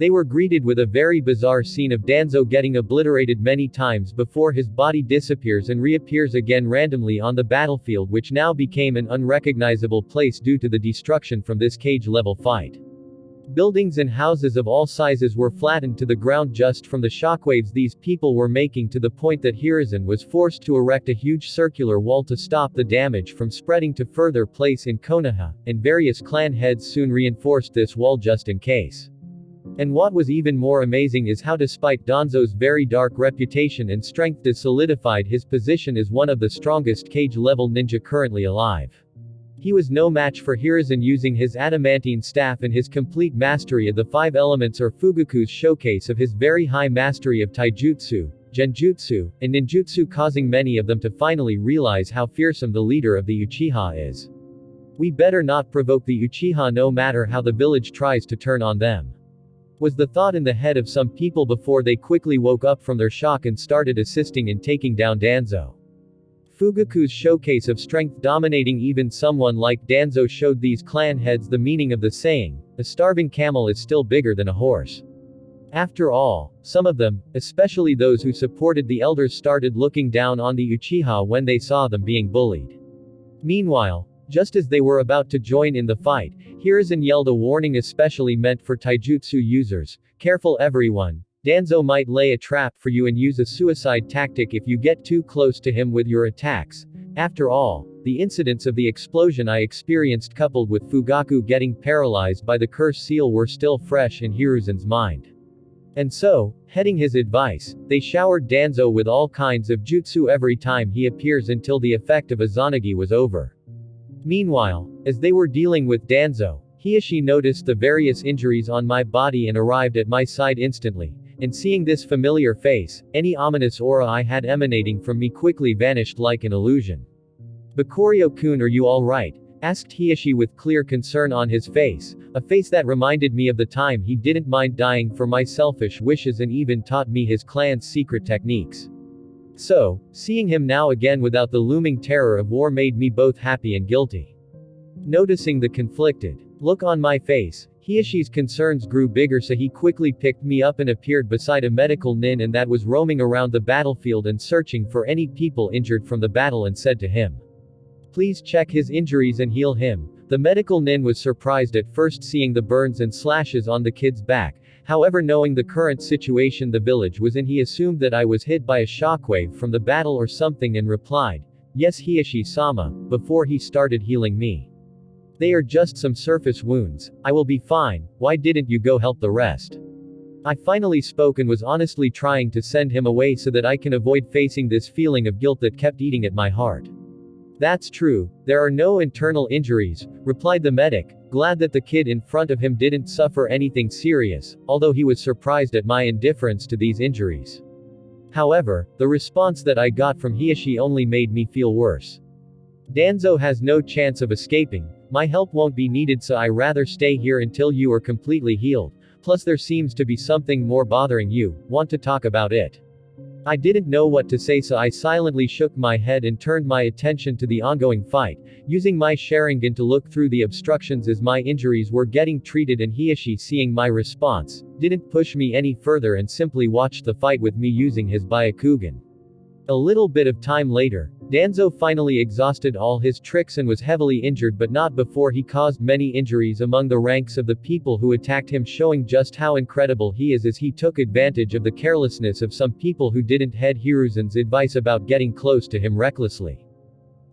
They were greeted with a very bizarre scene of Danzo getting obliterated many times before his body disappears and reappears again randomly on the battlefield, which now became an unrecognizable place due to the destruction from this cage-level fight. Buildings and houses of all sizes were flattened to the ground just from the shockwaves these people were making, to the point that Hiruzen was forced to erect a huge circular wall to stop the damage from spreading to further place in Konoha, and various clan heads soon reinforced this wall just in case. And what was even more amazing is how, despite Danzo's very dark reputation and strength, has solidified his position as one of the strongest cage-level ninja currently alive. He was no match for Hiruzen using his adamantine staff, and his complete mastery of the 5 elements or Fugaku's showcase of his very high mastery of taijutsu, genjutsu, and ninjutsu, causing many of them to finally realize how fearsome the leader of the Uchiha is. We better not provoke the Uchiha no matter how the village tries to turn on them, was the thought in the head of some people before they quickly woke up from their shock and started assisting in taking down Danzo. Fugaku's showcase of strength dominating even someone like Danzo showed these clan heads the meaning of the saying, a starving camel is still bigger than a horse. After all, some of them, especially those who supported the elders, started looking down on the Uchiha when they saw them being bullied. Meanwhile, just as they were about to join in the fight, Hiruzen yelled a warning especially meant for taijutsu users, "Careful everyone. Danzo might lay a trap for you and use a suicide tactic if you get too close to him with your attacks." After all, the incidents of the explosion I experienced, coupled with Fugaku getting paralyzed by the curse seal, were still fresh in Hiruzen's mind. And so, heeding his advice, they showered Danzo with all kinds of jutsu every time he appears until the effect of Izanagi was over. Meanwhile, as they were dealing with Danzo, Hiashi noticed the various injuries on my body and arrived at my side instantly. And seeing this familiar face, any ominous aura I had emanating from me quickly vanished like an illusion. "Bakurio-kun, are you alright?" asked Hiashi with clear concern on his face, a face that reminded me of the time he didn't mind dying for my selfish wishes and even taught me his clan's secret techniques. So, seeing him now again without the looming terror of war made me both happy and guilty. Noticing the conflicted look on my face, Hiashi's concerns grew bigger, so he quickly picked me up and appeared beside a medical nin and that was roaming around the battlefield and searching for any people injured from the battle, and said to him, "Please check his injuries and heal him." The medical nin was surprised at first seeing the burns and slashes on the kid's back. However, knowing the current situation the village was in, he assumed that I was hit by a shockwave from the battle or something and replied, "Yes, Hiashi-sama," before he started healing me. "They are just some surface wounds. I will be fine. Why didn't you go help the rest?" I finally spoke and was honestly trying to send him away so that I can avoid facing this feeling of guilt that kept eating at my heart. "That's true. There are no internal injuries," replied the medic, glad that the kid in front of him didn't suffer anything serious, although he was surprised at my indifference to these injuries. However, the response that I got from Hiashi only made me feel worse. "Danzo has no chance of escaping. My help won't be needed, so I rather stay here until you are completely healed. Plus there seems to be something more bothering you. Want to talk about it?" I didn't know what to say, so I silently shook my head and turned my attention to the ongoing fight, using my Sharingan to look through the obstructions as my injuries were getting treated, and Hiashi, seeing my response, didn't push me any further and simply watched the fight with me using his Byakugan. A little bit of time later, Danzo finally exhausted all his tricks and was heavily injured, but not before he caused many injuries among the ranks of the people who attacked him, showing just how incredible he is as he took advantage of the carelessness of some people who didn't heed Hiruzen's advice about getting close to him recklessly.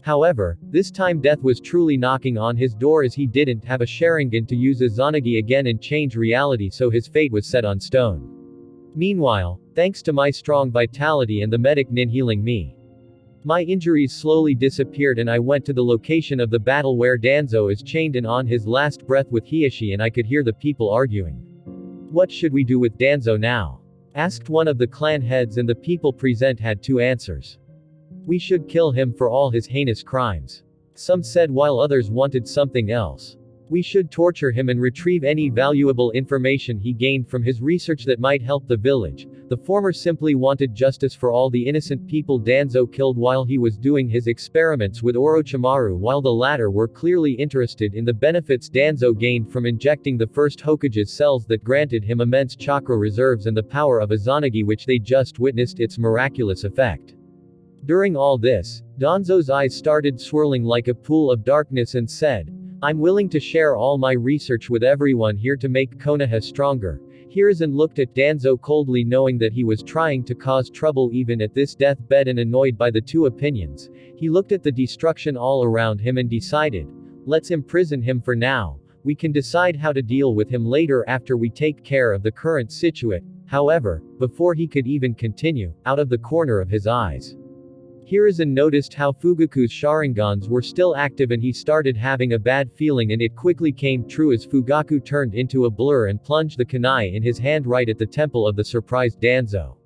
However, this time death was truly knocking on his door, as he didn't have a Sharingan to use Izanagi again and change reality, so his fate was set on stone. Meanwhile, thanks to my strong vitality and the medic nin healing me, my injuries slowly disappeared, and I went to the location of the battle where Danzo is chained and on his last breath with Hiashi, and I could hear the people arguing. "What should we do with Danzo now?" asked one of the clan heads, and the people present had two answers. "We should kill him for all his heinous crimes," some said, while others wanted something else. We should torture him and retrieve any valuable information he gained from his research that might help the village. The former simply wanted justice for all the innocent people Danzo killed while he was doing his experiments with Orochimaru, while the latter were clearly interested in the benefits Danzo gained from injecting the first Hokage's cells that granted him immense chakra reserves and the power of Izanagi, which they just witnessed its miraculous effect. During all this, Danzo's eyes started swirling like a pool of darkness and said, "I'm willing to share all my research with everyone here to make Konoha stronger." Hiruzen looked at Danzo coldly, knowing that he was trying to cause trouble even at this deathbed, and annoyed by the two opinions. He looked at the destruction all around him and decided, "Let's imprison him for now. We can decide how to deal with him later after we take care of the current situation." However, before he could even continue, out of the corner of his eyes, Hiruzen noticed how Fugaku's Sharingans were still active, and he started having a bad feeling, and it quickly came true as Fugaku turned into a blur and plunged the kunai in his hand right at the temple of the surprised Danzo.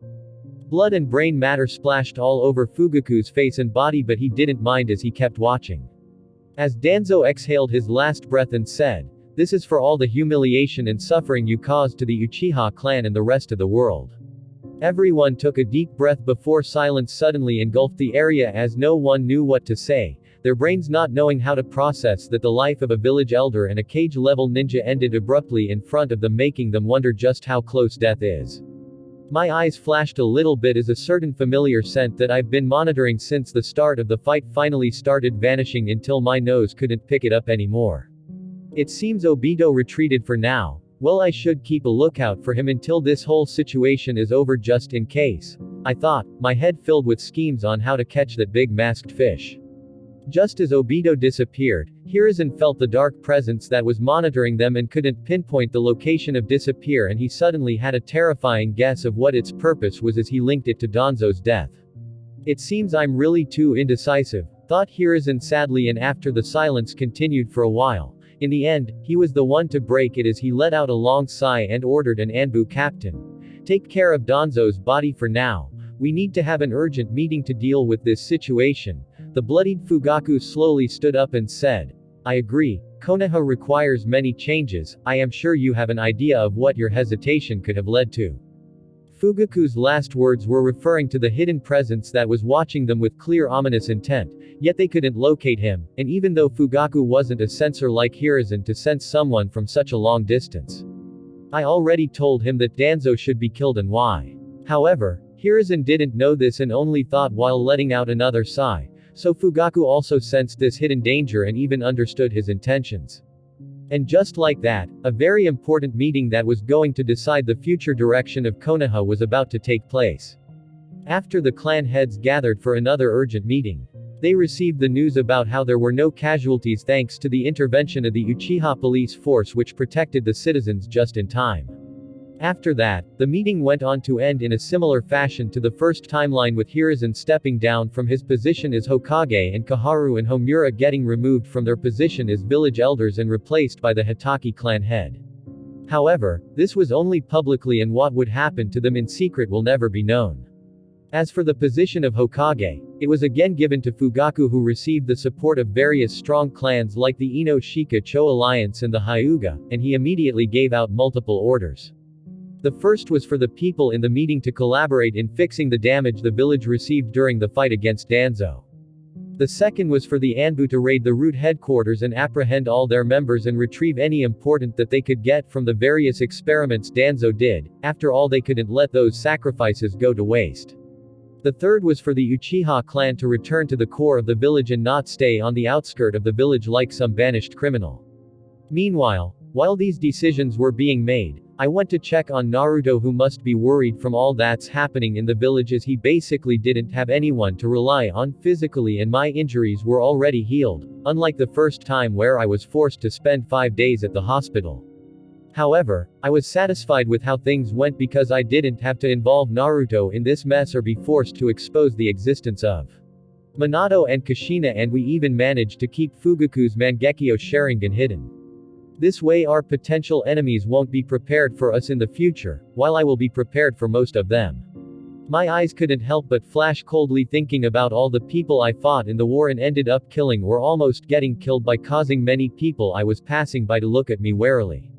Blood and brain matter splashed all over Fugaku's face and body, but he didn't mind as he kept watching. As Danzo exhaled his last breath and said, "This is for all the humiliation and suffering you caused to the Uchiha clan and the rest of the world." Everyone took a deep breath before silence suddenly engulfed the area, as no one knew what to say, their brains not knowing how to process that the life of a village elder and a cage-level ninja ended abruptly in front of them, making them wonder just how close death is. My eyes flashed a little bit as a certain familiar scent that I've been monitoring since the start of the fight finally started vanishing until my nose couldn't pick it up anymore. It seems Obito retreated for now. Well, I should keep a lookout for him until this whole situation is over, just in case, I thought, my head filled with schemes on how to catch that big masked fish. Just as Obito disappeared, Hiruzen felt the dark presence that was monitoring them and couldn't pinpoint the location of disappear, and he suddenly had a terrifying guess of what its purpose was as he linked it to Danzo's death. It seems I'm really too indecisive, thought Hiruzen sadly, and after the silence continued for a while, in the end, he was the one to break it as he let out a long sigh and ordered an Anbu captain. "Take care of Danzo's body for now. We need to have an urgent meeting to deal with this situation." The bloodied Fugaku slowly stood up and said, "I agree. Konoha requires many changes. I am sure you have an idea of what your hesitation could have led to." Fugaku's last words were referring to the hidden presence that was watching them with clear ominous intent, yet they couldn't locate him, and even though Fugaku wasn't a sensor like Hiruzen to sense someone from such a long distance. "I already told him that Danzo should be killed, and why." However, Hiruzen didn't know this and only thought while letting out another sigh, so Fugaku also sensed this hidden danger and even understood his intentions. And just like that, a very important meeting that was going to decide the future direction of Konoha was about to take place. After the clan heads gathered for another urgent meeting, they received the news about how there were no casualties thanks to the intervention of the Uchiha police force, which protected the citizens just in time. After that, the meeting went on to end in a similar fashion to the first timeline, with Hiruzen stepping down from his position as Hokage and Kaharu and Homura getting removed from their position as village elders and replaced by the Hitaki clan head. However, this was only publicly, and what would happen to them in secret will never be known. As for the position of Hokage, it was again given to Fugaku, who received the support of various strong clans like the Ino Shika Cho Alliance and the Hyuga, and he immediately gave out multiple orders. The first was for the people in the meeting to collaborate in fixing the damage the village received during the fight against Danzo. The second was for the Anbu to raid the root headquarters and apprehend all their members and retrieve any important that they could get from the various experiments Danzo did. After all, they couldn't let those sacrifices go to waste. The third was for the Uchiha clan to return to the core of the village and not stay on the outskirt of the village like some banished criminal. Meanwhile, while these decisions were being made, I went to check on Naruto, who must be worried from all that's happening in the village, as he basically didn't have anyone to rely on physically, and my injuries were already healed, unlike the first time where I was forced to spend 5 days at the hospital. However, I was satisfied with how things went because I didn't have to involve Naruto in this mess or be forced to expose the existence of Minato and Kushina, and we even managed to keep Fugaku's Mangekyo Sharingan hidden. This way our potential enemies won't be prepared for us in the future, while I will be prepared for most of them. My eyes couldn't help but flash coldly thinking about all the people I fought in the war and ended up killing or almost getting killed by causing many people I was passing by to look at me warily.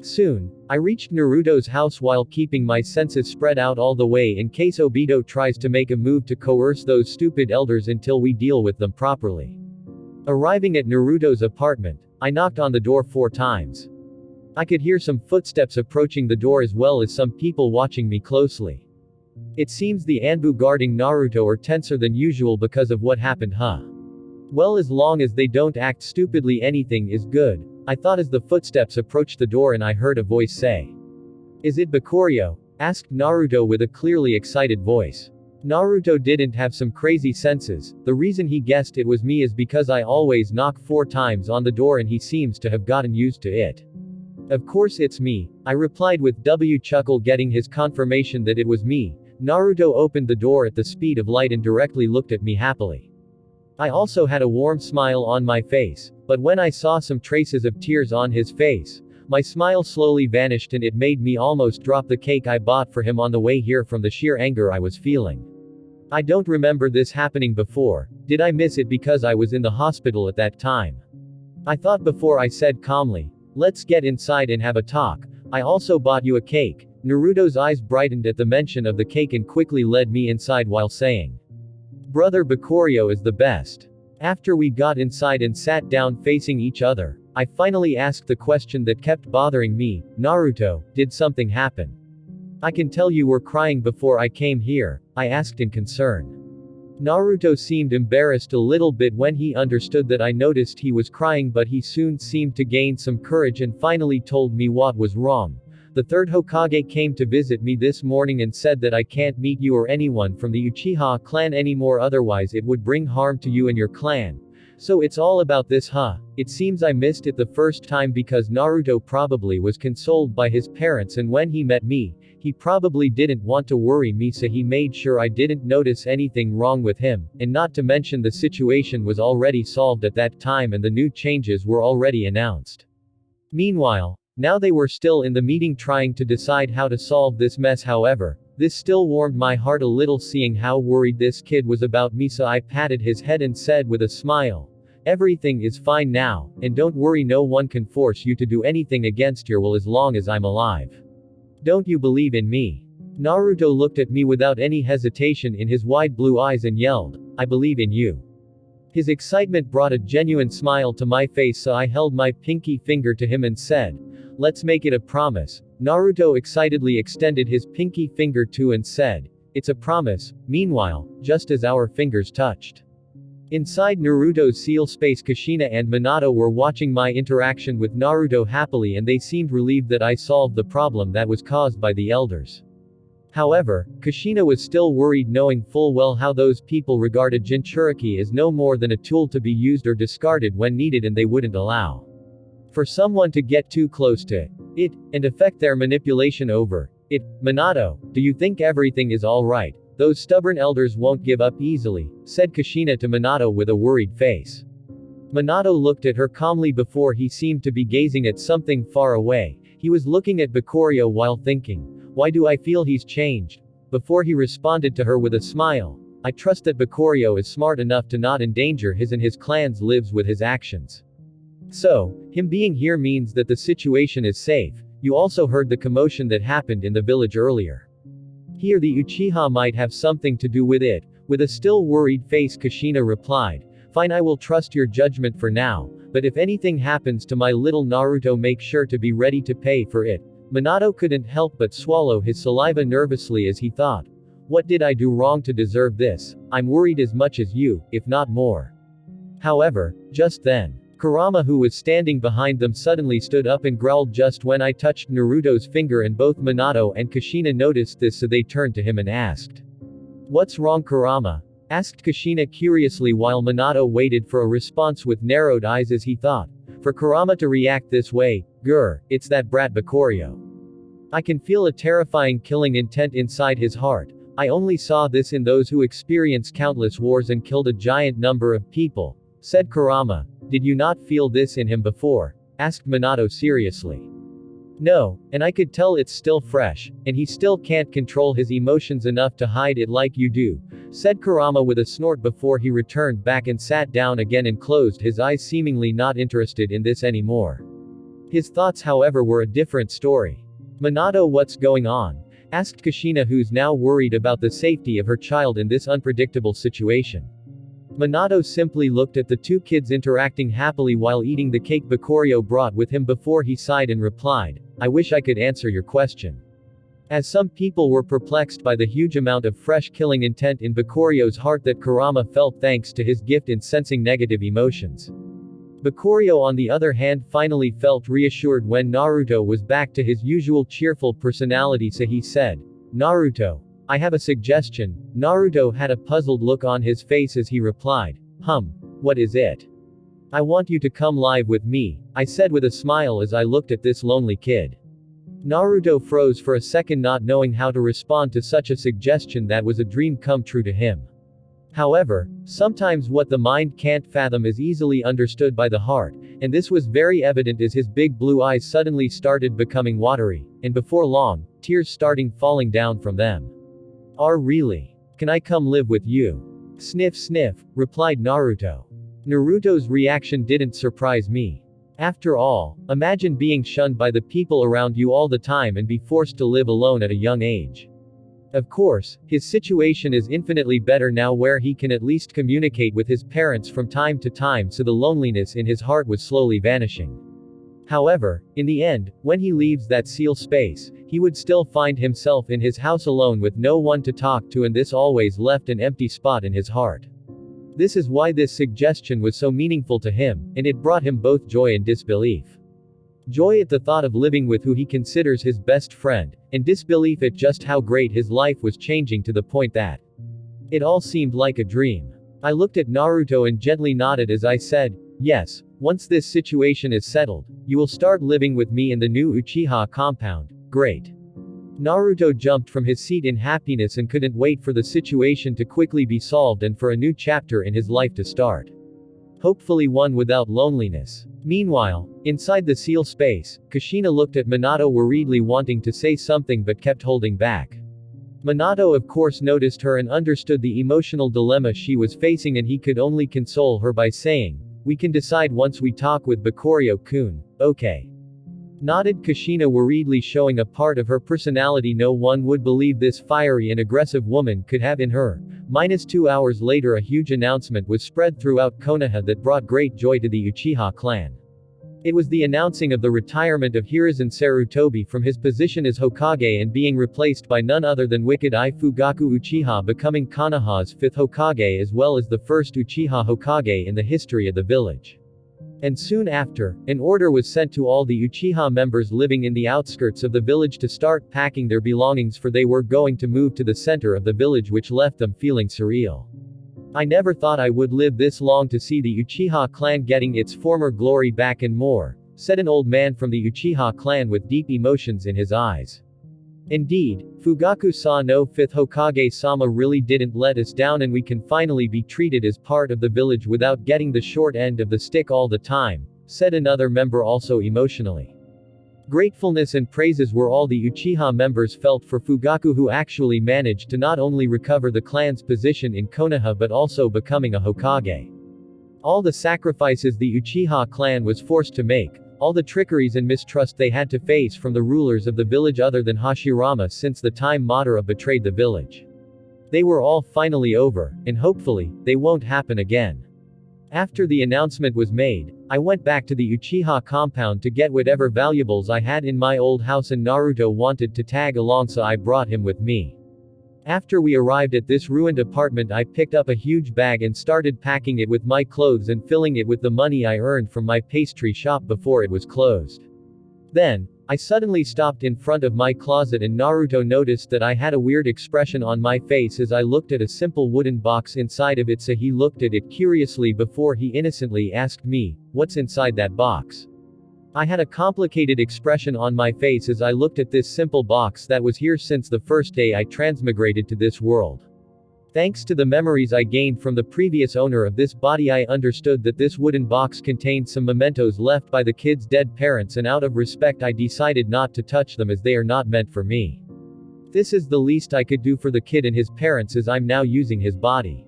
Soon, I reached Naruto's house while keeping my senses spread out all the way in case Obito tries to make a move to coerce those stupid elders until we deal with them properly. Arriving at Naruto's apartment, I knocked on the door 4 times. I could hear some footsteps approaching the door as well as some people watching me closely. It seems the Anbu guarding Naruto are tenser than usual because of what happened, huh? Well, as long as they don't act stupidly, anything is good, I thought as the footsteps approached the door and I heard a voice say. Is it Bakurio? Asked Naruto with a clearly excited voice. Naruto didn't have some crazy senses. The reason he guessed it was me is because I always knock 4 times on the door and he seems to have gotten used to it. Of course it's me, I replied with W chuckle, getting his confirmation that it was me. Naruto opened the door at the speed of light and directly looked at me happily. I also had a warm smile on my face, but when I saw some traces of tears on his face, my smile slowly vanished and it made me almost drop the cake I bought for him on the way here from the sheer anger I was feeling. I don't remember this happening before. Did I miss it because I was in the hospital at that time? I thought before I said calmly, let's get inside and have a talk. I also bought you a cake. Naruto's eyes brightened at the mention of the cake and quickly led me inside while saying, Brother Bakurio is the best. After we got inside and sat down facing each other, I finally asked the question that kept bothering me, Naruto, did something happen? I can tell you were crying before I came here, I asked in concern. Naruto seemed embarrassed a little bit when he understood that I noticed he was crying, but he soon seemed to gain some courage and finally told me what was wrong. The 3rd Hokage came to visit me this morning and said that I can't meet you or anyone from the Uchiha clan anymore, otherwise it would bring harm to you and your clan. So it's all about this, huh? It seems I missed it the first time because Naruto probably was consoled by his parents, and when he met me, he probably didn't want to worry me, so he made sure I didn't notice anything wrong with him, and not to mention the situation was already solved at that time and the new changes were already announced. Meanwhile, now they were still in the meeting trying to decide how to solve this mess. However, this still warmed my heart a little seeing how worried this kid was about me, so I patted his head and said with a smile, everything is fine now, and don't worry, no one can force you to do anything against your will as long as I'm alive. Don't you believe in me? Naruto looked at me without any hesitation in his wide blue eyes and yelled, I believe in you. His excitement brought a genuine smile to my face, so I held my pinky finger to him and said, let's make it a promise. Naruto excitedly extended his pinky finger too and said, it's a promise. Meanwhile, just as our fingers touched, inside Naruto's seal space, Kushina and Minato were watching my interaction with Naruto happily, and they seemed relieved that I solved the problem that was caused by the elders. However, Kushina was still worried, knowing full well how those people regarded Jinchuriki as no more than a tool to be used or discarded when needed, and they wouldn't allow for someone to get too close to it, and affect their manipulation over it. Minato, do you think everything is alright? Those stubborn elders won't give up easily, said Kushina to Minato with a worried face. Minato looked at her calmly before he seemed to be gazing at something far away. He was looking at Bakurio while thinking, why do I feel he's changed? Before he responded to her with a smile, I trust that Bakurio is smart enough to not endanger his and his clan's lives with his actions. So, him being here means that the situation is safe. You also heard the commotion that happened in the village earlier. Here the Uchiha might have something to do with it. With a still worried face, Kushina replied, fine, I will trust your judgment for now, but if anything happens to my little Naruto, make sure to be ready to pay for it. Minato couldn't help but swallow his saliva nervously as he thought, what did I do wrong to deserve this? I'm worried as much as you, if not more. However, just then, Kurama, who was standing behind them, suddenly stood up and growled just when I touched Naruto's finger, and both Minato and Kushina noticed this, so they turned to him and asked, what's wrong, Kurama? Asked Kushina curiously while Minato waited for a response with narrowed eyes as he thought, for Kurama to react this way, grr, it's that brat Bakurio. I can feel a terrifying killing intent inside his heart. I only saw this in those who experienced countless wars and killed a giant number of people, said Kurama. Did you not feel this in him before? Asked Minato seriously. No, and I could tell it's still fresh, and he still can't control his emotions enough to hide it like you do, said Kurama with a snort before he returned back and sat down again and closed his eyes, seemingly not interested in this anymore. His thoughts, however, were a different story. Minato, what's going on? Asked Kushina, who's now worried about the safety of her child in this unpredictable situation. Minato simply looked at the two kids interacting happily while eating the cake Bakurio brought with him before he sighed and replied, I wish I could answer your question. As some people were perplexed by the huge amount of fresh killing intent in Bakurio's heart that Kurama felt thanks to his gift in sensing negative emotions. Bakurio, on the other hand, finally felt reassured when Naruto was back to his usual cheerful personality, so he said, Naruto, I have a suggestion. Naruto had a puzzled look on his face as he replied, what is it? I want you to come live with me, I said with a smile as I looked at this lonely kid. Naruto froze for a second, not knowing how to respond to such a suggestion that was a dream come true to him. However, sometimes what the mind can't fathom is easily understood by the heart, and this was very evident as his big blue eyes suddenly started becoming watery, and before long, tears starting falling down from them. Really? Can I come live with you? Sniff sniff, replied Naruto. Naruto's reaction didn't surprise me. After all, imagine being shunned by the people around you all the time and be forced to live alone at a young age. Of course, his situation is infinitely better now, where he can at least communicate with his parents from time to time, so the loneliness in his heart was slowly vanishing. However, in the end, when he leaves that seal space, he would still find himself in his house alone with no one to talk to, and this always left an empty spot in his heart. This is why this suggestion was so meaningful to him, and it brought him both joy and disbelief. Joy at the thought of living with who he considers his best friend, and disbelief at just how great his life was changing to the point that it all seemed like a dream. I looked at Naruto and gently nodded as I said, yes, once this situation is settled, you will start living with me in the new Uchiha compound. Great. Naruto jumped from his seat in happiness and couldn't wait for the situation to quickly be solved and for a new chapter in his life to start. Hopefully one without loneliness. Meanwhile, inside the seal space, Kushina looked at Minato worriedly, wanting to say something but kept holding back. Minato of course noticed her and understood the emotional dilemma she was facing, and he could only console her by saying, we can decide once we talk with Bakurio-kun, okay? Nodded Kushina worriedly, showing a part of her personality no one would believe this fiery and aggressive woman could have in her. -2 hours later, a huge announcement was spread throughout Konoha that brought great joy to the Uchiha clan. It was the announcing of the retirement of Hiruzen Sarutobi from his position as Hokage and being replaced by none other than Wicked Eye Fugaku Uchiha, becoming Konoha's 5th Hokage as well as the first Uchiha Hokage in the history of the village. And soon after, an order was sent to all the Uchiha members living in the outskirts of the village to start packing their belongings, for they were going to move to the center of the village, which left them feeling surreal. I never thought I would live this long to see the Uchiha clan getting its former glory back and more, said an old man from the Uchiha clan with deep emotions in his eyes. Indeed, Fugaku-sa no 5th Hokage-sama really didn't let us down, and we can finally be treated as part of the village without getting the short end of the stick all the time, said another member also emotionally. Gratefulness and praises were all the Uchiha members felt for Fugaku, who actually managed to not only recover the clan's position in Konoha but also becoming a Hokage. All the sacrifices the Uchiha clan was forced to make, all the trickeries and mistrust they had to face from the rulers of the village other than Hashirama since the time Madara betrayed the village. They were all finally over, and hopefully, they won't happen again. After the announcement was made, I went back to the Uchiha compound to get whatever valuables I had in my old house, and Naruto wanted to tag along, so I brought him with me. After we arrived at this ruined apartment, I picked up a huge bag and started packing it with my clothes and filling it with the money I earned from my pastry shop before it was closed. Then, I suddenly stopped in front of my closet, and Naruto noticed that I had a weird expression on my face as I looked at a simple wooden box inside of it, so he looked at it curiously before he innocently asked me, "What's inside that box?" I had a complicated expression on my face as I looked at this simple box that was here since the first day I transmigrated to this world. Thanks to the memories I gained from the previous owner of this body, I understood that this wooden box contained some mementos left by the kid's dead parents, and out of respect I decided not to touch them as they are not meant for me. This is the least I could do for the kid and his parents, as I'm now using his body.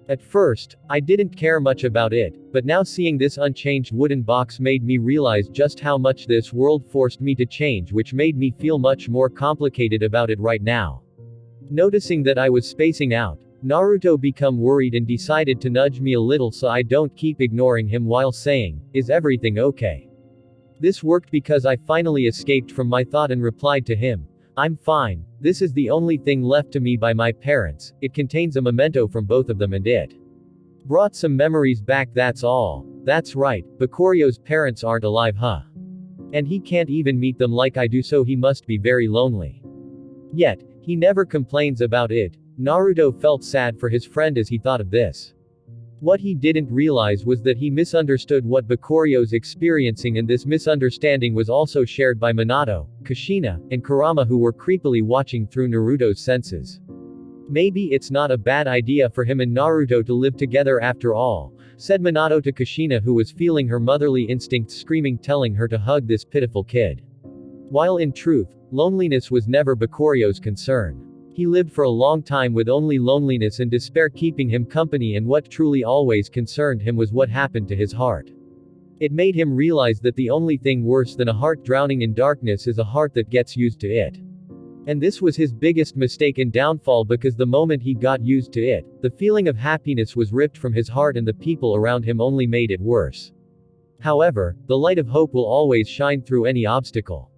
At first, I didn't care much about it, but now seeing this unchanged wooden box made me realize just how much this world forced me to change, which made me feel much more complicated about it right now. Noticing that I was spacing out, Naruto became worried and decided to nudge me a little so I don't keep ignoring him while saying, "Is everything okay?" This worked because I finally escaped from my thought and replied to him, "I'm fine. This is the only thing left to me by my parents. It contains a memento from both of them and it brought some memories back, that's all." That's right, Bakurio's parents aren't alive, huh? And he can't even meet them like I do, so he must be very lonely. Yet, he never complains about it. Naruto felt sad for his friend as he thought of this. What he didn't realize was that he misunderstood what Bakurio's experiencing, and this misunderstanding was also shared by Minato, Kushina, and Kurama, who were creepily watching through Naruto's senses. Maybe it's not a bad idea for him and Naruto to live together after all, said Minato to Kushina, who was feeling her motherly instinct screaming, telling her to hug this pitiful kid. While in truth, loneliness was never Bakurio's concern. He lived for a long time with only loneliness and despair keeping him company, and what truly always concerned him was what happened to his heart. It made him realize that the only thing worse than a heart drowning in darkness is a heart that gets used to it. And this was his biggest mistake and downfall, because the moment he got used to it, the feeling of happiness was ripped from his heart and the people around him only made it worse. However, the light of hope will always shine through any obstacle.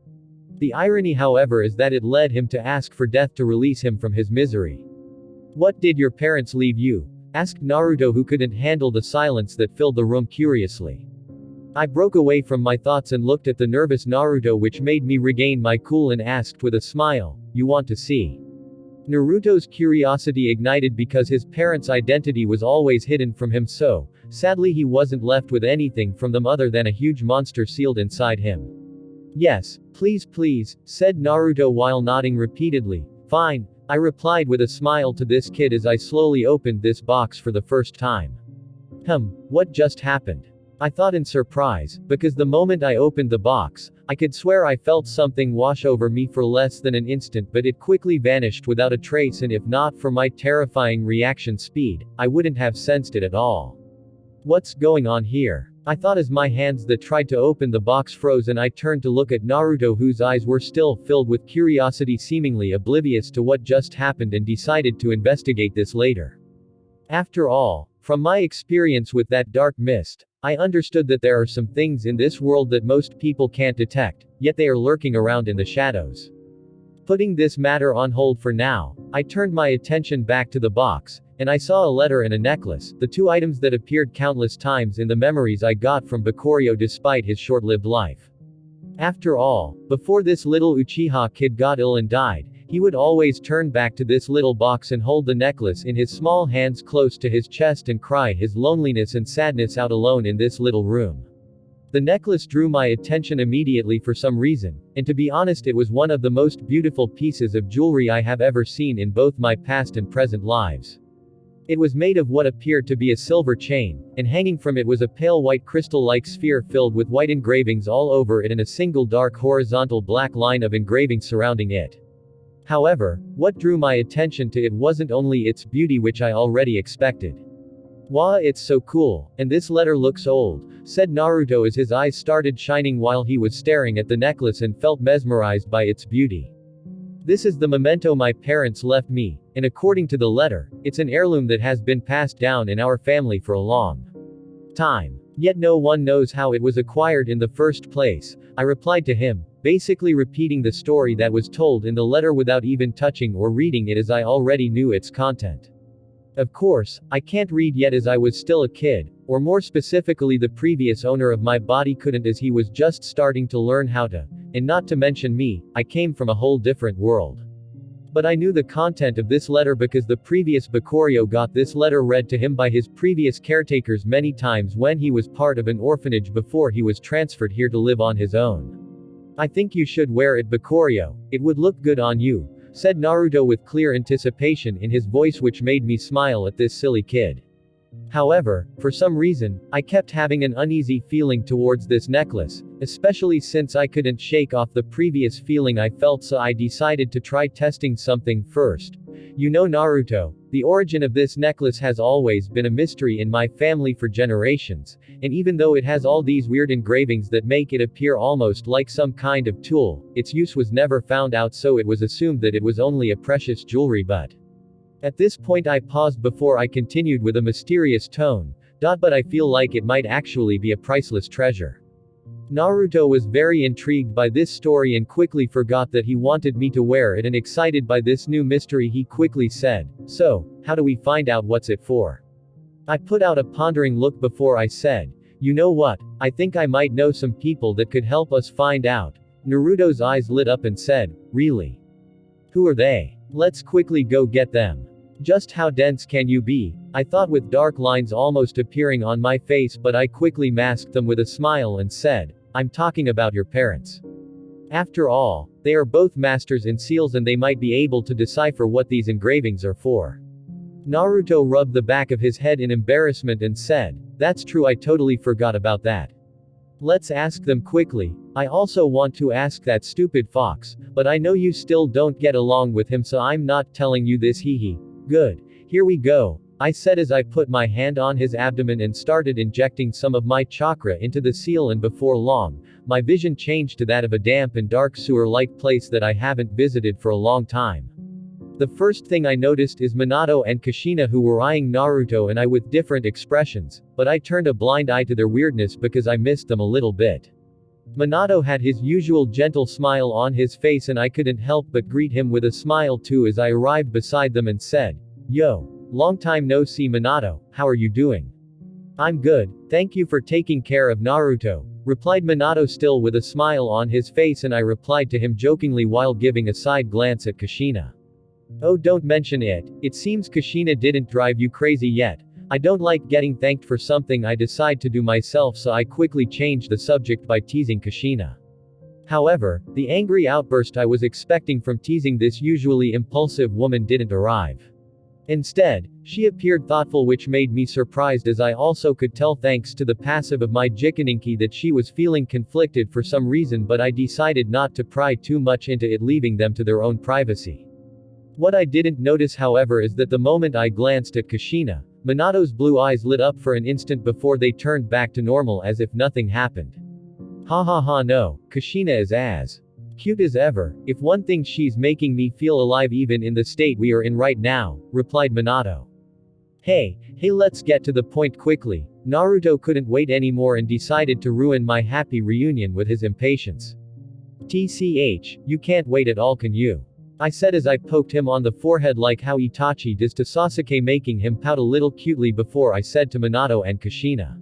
The irony, however, is that it led him to ask for death to release him from his misery. "What did your parents leave you?" asked Naruto, who couldn't handle the silence that filled the room, curiously. I broke away from my thoughts and looked at the nervous Naruto, which made me regain my cool and asked with a smile, "You want to see?" Naruto's curiosity ignited because his parents' identity was always hidden from him, so, sadly, he wasn't left with anything from them other than a huge monster sealed inside him. "Yes, please," said Naruto while nodding repeatedly. "Fine," I replied with a smile to this kid as I slowly opened this box for the first time. What just happened? I thought in surprise, because the moment I opened the box, I could swear I felt something wash over me for less than an instant, but it quickly vanished without a trace, and if not for my terrifying reaction speed, I wouldn't have sensed it at all. What's going on here? I thought as my hands that tried to open the box froze and I turned to look at Naruto, whose eyes were still filled with curiosity, seemingly oblivious to what just happened, and decided to investigate this later. After all, from my experience with that dark mist, I understood that there are some things in this world that most people can't detect, yet they are lurking around in the shadows. Putting this matter on hold for now, I turned my attention back to the box, and I saw a letter and a necklace, the two items that appeared countless times in the memories I got from Bakurio despite his short-lived life. After all, before this little Uchiha kid got ill and died, he would always turn back to this little box and hold the necklace in his small hands close to his chest and cry his loneliness and sadness out alone in this little room. The necklace drew my attention immediately for some reason, and to be honest, it was one of the most beautiful pieces of jewelry I have ever seen in both my past and present lives. It was made of what appeared to be a silver chain, and hanging from it was a pale white crystal-like sphere filled with white engravings all over it and a single dark horizontal black line of engravings surrounding it. However, what drew my attention to it wasn't only its beauty, which I already expected. "Wow, it's so cool, and this letter looks old," said Naruto as his eyes started shining while he was staring at the necklace and felt mesmerized by its beauty. "This is the memento my parents left me, and according to the letter, it's an heirloom that has been passed down in our family for a long time. Yet no one knows how it was acquired in the first place," I replied to him, basically repeating the story that was told in the letter without even touching or reading it, as I already knew its content. Of course, I can't read yet as I was still a kid, or more specifically the previous owner of my body couldn't, as he was just starting to learn how to, and not to mention me, I came from a whole different world. But I knew the content of this letter because the previous Bakurio got this letter read to him by his previous caretakers many times when he was part of an orphanage before he was transferred here to live on his own. "I think you should wear it, Bakurio. It would look good on you," said Naruto with clear anticipation in his voice, which made me smile at this silly kid. However, for some reason, I kept having an uneasy feeling towards this necklace, especially since I couldn't shake off the previous feeling I felt, so I decided to try testing something first. You know, Naruto, the origin of this necklace has always been a mystery in my family for generations, and even though it has all these weird engravings that make it appear almost like some kind of tool, its use was never found out, so it was assumed that it was only a precious jewelry. But at this point I paused before I continued with a mysterious tone, but I feel like it might actually be a priceless treasure. Naruto was very intrigued by this story and quickly forgot that he wanted me to wear it, and excited by this new mystery he quickly said, "So, how do we find out what's it for?" I put out a pondering look before I said, "You know what, I think I might know some people that could help us find out." Naruto's eyes lit up and said, "Really? Who are they? Let's quickly go get them." Just how dense can you be? I thought, with dark lines almost appearing on my face, but I quickly masked them with a smile and said, "I'm talking about your parents. After all, they are both masters in seals and they might be able to decipher what these engravings are for." Naruto rubbed the back of his head in embarrassment and said, "That's true, I totally forgot about that. Let's ask them quickly. I also want to ask that stupid fox, but I know you still don't get along with him, so I'm not telling you this, hehe." "Good. Here we go," I said as I put my hand on his abdomen and started injecting some of my chakra into the seal, and before long, my vision changed to that of a damp and dark sewer-like place that I haven't visited for a long time. The first thing I noticed is Minato and Kushina, who were eyeing Naruto and I with different expressions, but I turned a blind eye to their weirdness because I missed them a little bit. Minato had his usual gentle smile on his face and I couldn't help but greet him with a smile too as I arrived beside them and said, "Yo. Long time no see, Minato, how are you doing?" "I'm good, thank you for taking care of Naruto," replied Minato still with a smile on his face, and I replied to him jokingly while giving a side glance at Kushina. "Oh, don't mention it. It seems Kushina didn't drive you crazy yet. I don't like getting thanked for something I decide to do myself, so I quickly changed the subject by teasing Kushina. However, the angry outburst I was expecting from teasing this usually impulsive woman didn't arrive. Instead, she appeared thoughtful, which made me surprised, as I also could tell thanks to the passive of my Jikaninki that she was feeling conflicted for some reason, but I decided not to pry too much into it, leaving them to their own privacy. What I didn't notice, however, is that the moment I glanced at Kushina, Minato's blue eyes lit up for an instant before they turned back to normal as if nothing happened. "Ha ha ha, no, Kushina is as cute as ever. If one thing, she's making me feel alive even in the state we are in right now," replied Minato. Hey, let's get to the point quickly." Naruto couldn't wait anymore and decided to ruin my happy reunion with his impatience. "TCH, you can't wait at all, can you?" I said as I poked him on the forehead like how Itachi does to Sasuke, making him pout a little cutely before I said to Minato and Kushina,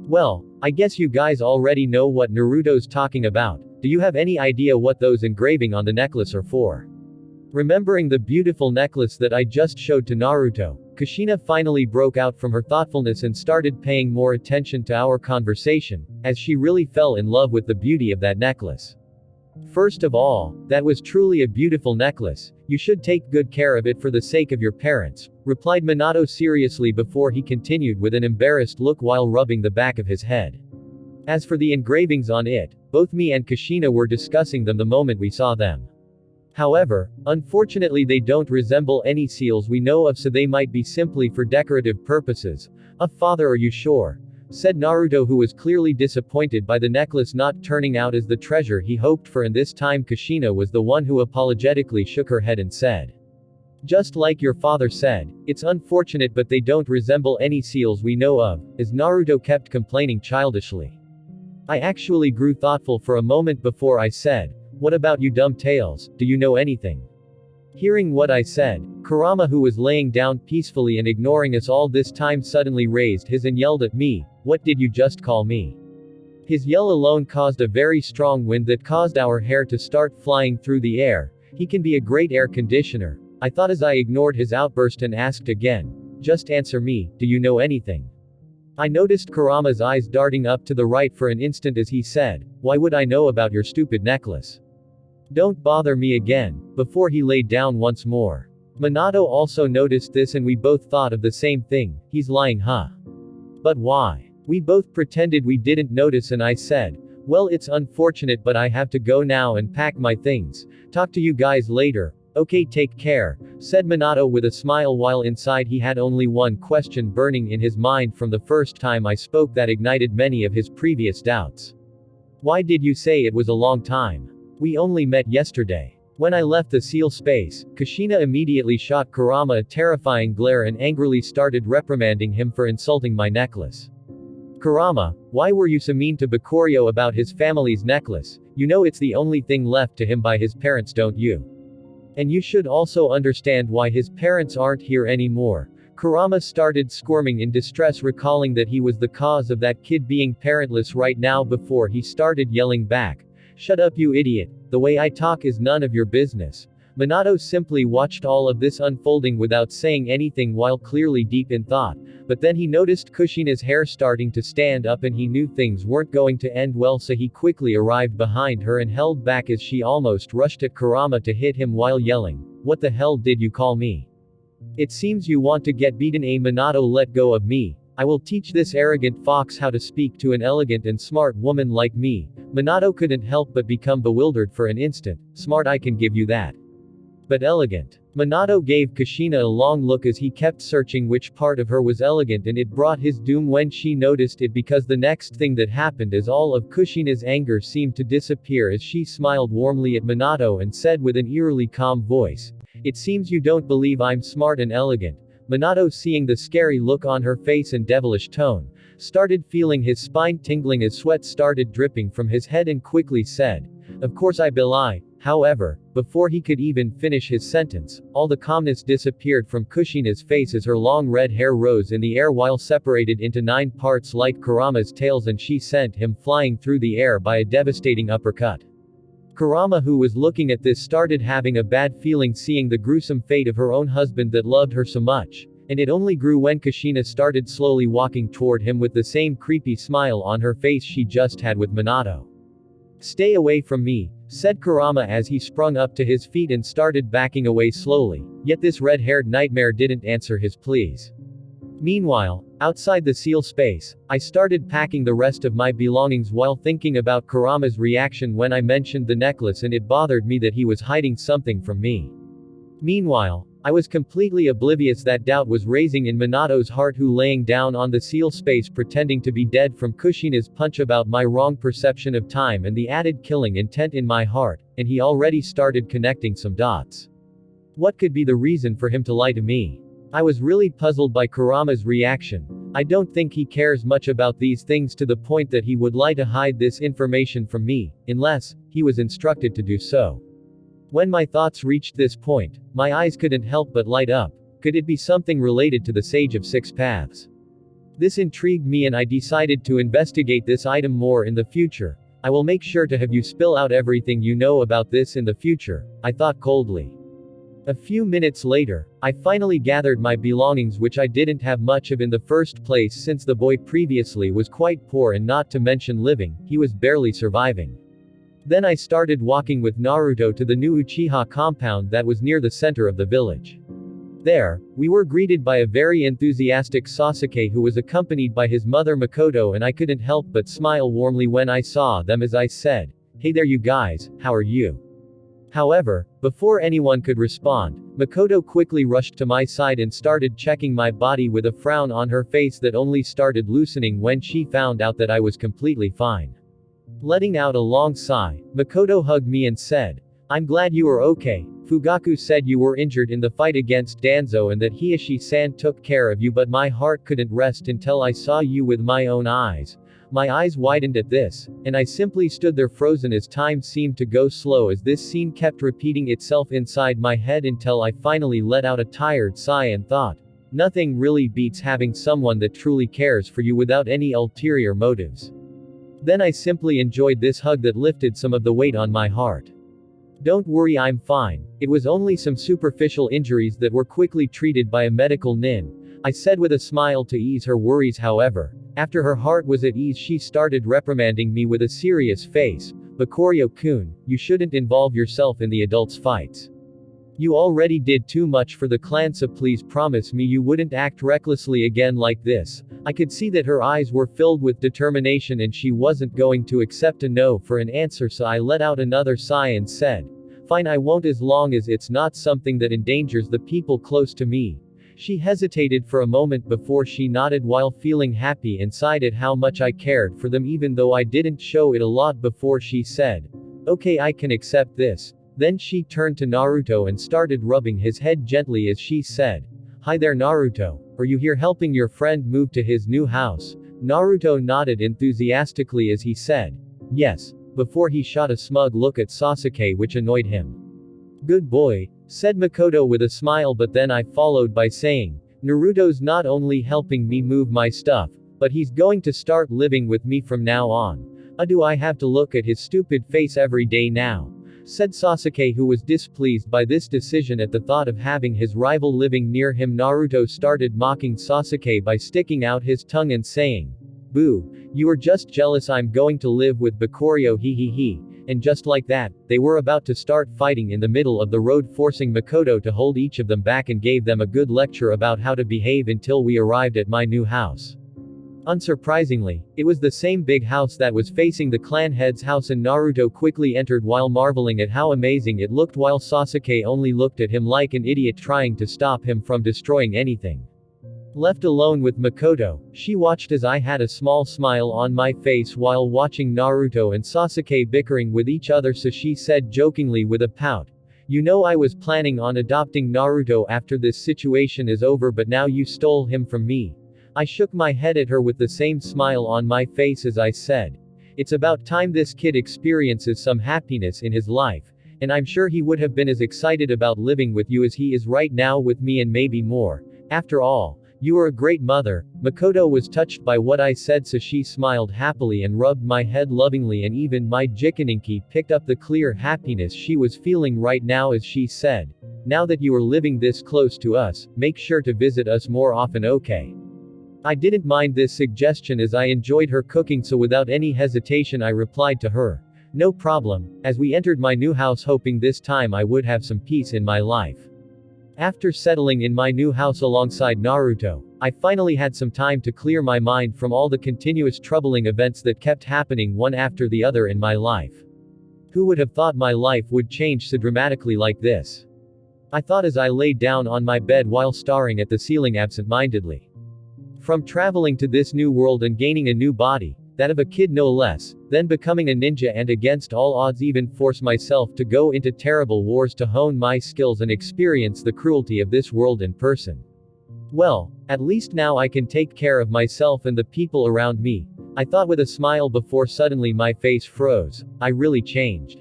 "Well, I guess you guys already know what Naruto's talking about. Do you have any idea what those engraving on the necklace are for?" Remembering the beautiful necklace that I just showed to Naruto, Kushina finally broke out from her thoughtfulness and started paying more attention to our conversation, as she really fell in love with the beauty of that necklace. "First of all, that was truly a beautiful necklace. You should take good care of it for the sake of your parents," replied Minato seriously before he continued with an embarrassed look while rubbing the back of his head. "As for the engravings on it, both me and Kushina were discussing them the moment we saw them. However, unfortunately they don't resemble any seals we know of, so they might be simply for decorative purposes." "Father, are you sure?" said Naruto, who was clearly disappointed by the necklace not turning out as the treasure he hoped for, and this time Kushina was the one who apologetically shook her head and said, "Just like your father said, it's unfortunate, but they don't resemble any seals we know of," as Naruto kept complaining childishly. I actually grew thoughtful for a moment before I said, "What about you, dumb tails, do you know anything?" Hearing what I said, Kurama, who was laying down peacefully and ignoring us all this time, suddenly raised his and yelled at me, "What did you just call me?" His yell alone caused a very strong wind that caused our hair to start flying through the air. He can be a great air conditioner, I thought as I ignored his outburst and asked again, "Just answer me, do you know anything?" I noticed Kurama's eyes darting up to the right for an instant as he said, "Why would I know about your stupid necklace?" Don't bother me again, before he laid down once more. Minato also noticed this and we both thought of the same thing, he's lying huh? But why? We both pretended we didn't notice and I said, well it's unfortunate but I have to go now and pack my things. Talk to you guys later. Okay take care, said Minato with a smile while inside he had only one question burning in his mind from the first time I spoke that ignited many of his previous doubts. Why did you say it was a long time? We only met yesterday. When I left the seal space, Kushina immediately shot Kurama a terrifying glare and angrily started reprimanding him for insulting my necklace. Kurama, why were you so mean to Bakurio about his family's necklace? You know it's the only thing left to him by his parents don't you? And you should also understand why his parents aren't here anymore. Kurama started squirming in distress recalling that he was the cause of that kid being parentless right now before he started yelling back. Shut up you idiot, the way I talk is none of your business. Minato simply watched all of this unfolding without saying anything while clearly deep in thought, but then he noticed Kushina's hair starting to stand up and he knew things weren't going to end well so he quickly arrived behind her and held back as she almost rushed at Kurama to hit him while yelling, "What the hell did you call me? It seems you want to get beaten Minato let go of me. I will teach this arrogant fox how to speak to an elegant and smart woman like me." Minato couldn't help but become bewildered for an instant. Smart I can give you that. But elegant. Minato gave Kushina a long look as he kept searching which part of her was elegant and it brought his doom when she noticed it because the next thing that happened is all of Kushina's anger seemed to disappear as she smiled warmly at Minato and said with an eerily calm voice, "It seems you don't believe I'm smart and elegant." Minato seeing the scary look on her face and devilish tone, started feeling his spine tingling as sweat started dripping from his head and quickly said, "Of course I belie." However, before he could even finish his sentence, all the calmness disappeared from Kushina's face as her long red hair rose in the air while separated into 9 parts like Kurama's tails and she sent him flying through the air by a devastating uppercut. Kurama who was looking at this started having a bad feeling seeing the gruesome fate of her own husband that loved her so much, and it only grew when Kushina started slowly walking toward him with the same creepy smile on her face she just had with Minato. "Stay away from me," said Kurama as he sprung up to his feet and started backing away slowly, yet this red-haired nightmare didn't answer his pleas. Meanwhile, outside the seal space, I started packing the rest of my belongings while thinking about Kurama's reaction when I mentioned the necklace and it bothered me that he was hiding something from me. Meanwhile, I was completely oblivious that doubt was raising in Minato's heart who laying down on the seal space pretending to be dead from Kushina's punch about my wrong perception of time and the added killing intent in my heart, and he already started connecting some dots. What could be the reason for him to lie to me? I was really puzzled by Kurama's reaction. I don't think he cares much about these things to the point that he would lie to hide this information from me, unless he was instructed to do so. When my thoughts reached this point, my eyes couldn't help but light up. Could it be something related to the Sage of Six Paths? This intrigued me and I decided to investigate this item more in the future. I will make sure to have you spill out everything you know about this in the future, I thought coldly. A few minutes later, I finally gathered my belongings which I didn't have much of in the first place since the boy previously was quite poor and not to mention living, he was barely surviving. Then I started walking with Naruto to the new Uchiha compound that was near the center of the village. There, we were greeted by a very enthusiastic Sasuke who was accompanied by his mother Makoto and I couldn't help but smile warmly when I saw them as I said, "Hey there you guys, how are you?" However, before anyone could respond, Makoto quickly rushed to my side and started checking my body with a frown on her face that only started loosening when she found out that I was completely fine. Letting out a long sigh, Makoto hugged me and said, "I'm glad you are okay. Fugaku said you were injured in the fight against Danzo and that Hiashi-san took care of you but my heart couldn't rest until I saw you with my own eyes." My eyes widened at this, and I simply stood there frozen as time seemed to go slow as this scene kept repeating itself inside my head until I finally let out a tired sigh and thought, nothing really beats having someone that truly cares for you without any ulterior motives. Then I simply enjoyed this hug that lifted some of the weight on my heart. "Don't worry, I'm fine. It was only some superficial injuries that were quickly treated by a medical nin," I said with a smile to ease her worries. However, after her heart was at ease she started reprimanding me with a serious face, Bakurio-kun, you shouldn't involve yourself in the adults' fights. You already did too much for the clan, so please promise me you wouldn't act recklessly again like this. I could see that her eyes were filled with determination and she wasn't going to accept a no for an answer, so I let out another sigh and said, fine, I won't, as long as it's not something that endangers the people close to me. She hesitated for a moment before she nodded while feeling happy inside at how much I cared for them, even though I didn't show it a lot before she said, okay, I can accept this. Then she turned to Naruto and started rubbing his head gently as she said, hi there Naruto, are you here helping your friend move to his new house? Naruto nodded enthusiastically as he said, yes, before he shot a smug look at Sasuke which annoyed him. Good boy, said Makoto with a smile, but then I followed by saying, Naruto's not only helping me move my stuff, but he's going to start living with me from now on. Do I have to look at his stupid face every day now? Said Sasuke, who was displeased by this decision at the thought of having his rival living near him. Naruto started mocking Sasuke by sticking out his tongue and saying, boo, you are just jealous I'm going to live with Bakurio, he he he. And just like that, they were about to start fighting in the middle of the road, forcing Makoto to hold each of them back and gave them a good lecture about how to behave until we arrived at my new house. Unsurprisingly, it was the same big house that was facing the clan head's house, and Naruto quickly entered while marveling at how amazing it looked, while Sasuke only looked at him like an idiot trying to stop him from destroying anything. Left alone with Makoto, she watched as I had a small smile on my face while watching Naruto and Sasuke bickering with each other, so she said jokingly with a pout, you know I was planning on adopting Naruto after this situation is over, but now you stole him from me. I shook my head at her with the same smile on my face as I said, it's about time this kid experiences some happiness in his life, and I'm sure he would have been as excited about living with you as he is right now with me, and maybe more. After all, you are a great mother. Makoto was touched by what I said, so she smiled happily and rubbed my head lovingly, and even my Jikaninki picked up the clear happiness she was feeling right now as she said, now that you are living this close to us, make sure to visit us more often, okay? I didn't mind this suggestion as I enjoyed her cooking, so without any hesitation I replied to her, no problem, as we entered my new house, hoping this time I would have some peace in my life. After settling in my new house alongside Naruto, I finally had some time to clear my mind from all the continuous troubling events that kept happening one after the other in my life. Who would have thought my life would change so dramatically like this? I thought as I laid down on my bed while staring at the ceiling absent-mindedly. From traveling to this new world and gaining a new body, that of a kid no less, then becoming a ninja, and against all odds even force myself to go into terrible wars to hone my skills and experience the cruelty of this world in person. Well, at least now I can take care of myself and the people around me, I thought with a smile before suddenly my face froze. I really changed.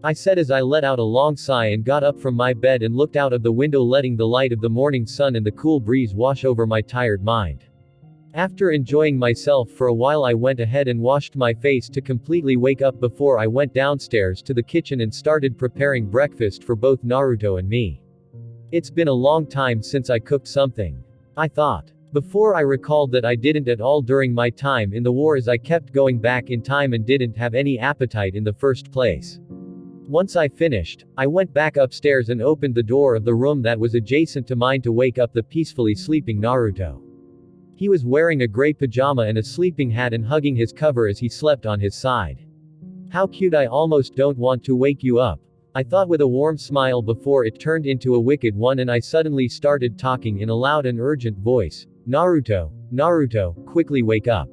I said as I let out a long sigh and got up from my bed and looked out of the window, letting the light of the morning sun and the cool breeze wash over my tired mind. After enjoying myself for a while, I went ahead and washed my face to completely wake up before I went downstairs to the kitchen and started preparing breakfast for both Naruto and me. It's been a long time since I cooked something, I thought. Before I recalled that I didn't at all during my time in the war, as I kept going back in time and didn't have any appetite in the first place. Once I finished, I went back upstairs and opened the door of the room that was adjacent to mine to wake up the peacefully sleeping Naruto. He was wearing a gray pajama and a sleeping hat and hugging his cover as he slept on his side. How cute, I almost don't want to wake you up, I thought with a warm smile before it turned into a wicked one, and I suddenly started talking in a loud and urgent voice. Naruto, Naruto, quickly wake up.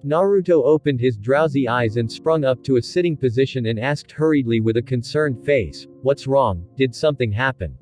Naruto opened his drowsy eyes and sprung up to a sitting position and asked hurriedly with a concerned face, what's wrong, did something happen?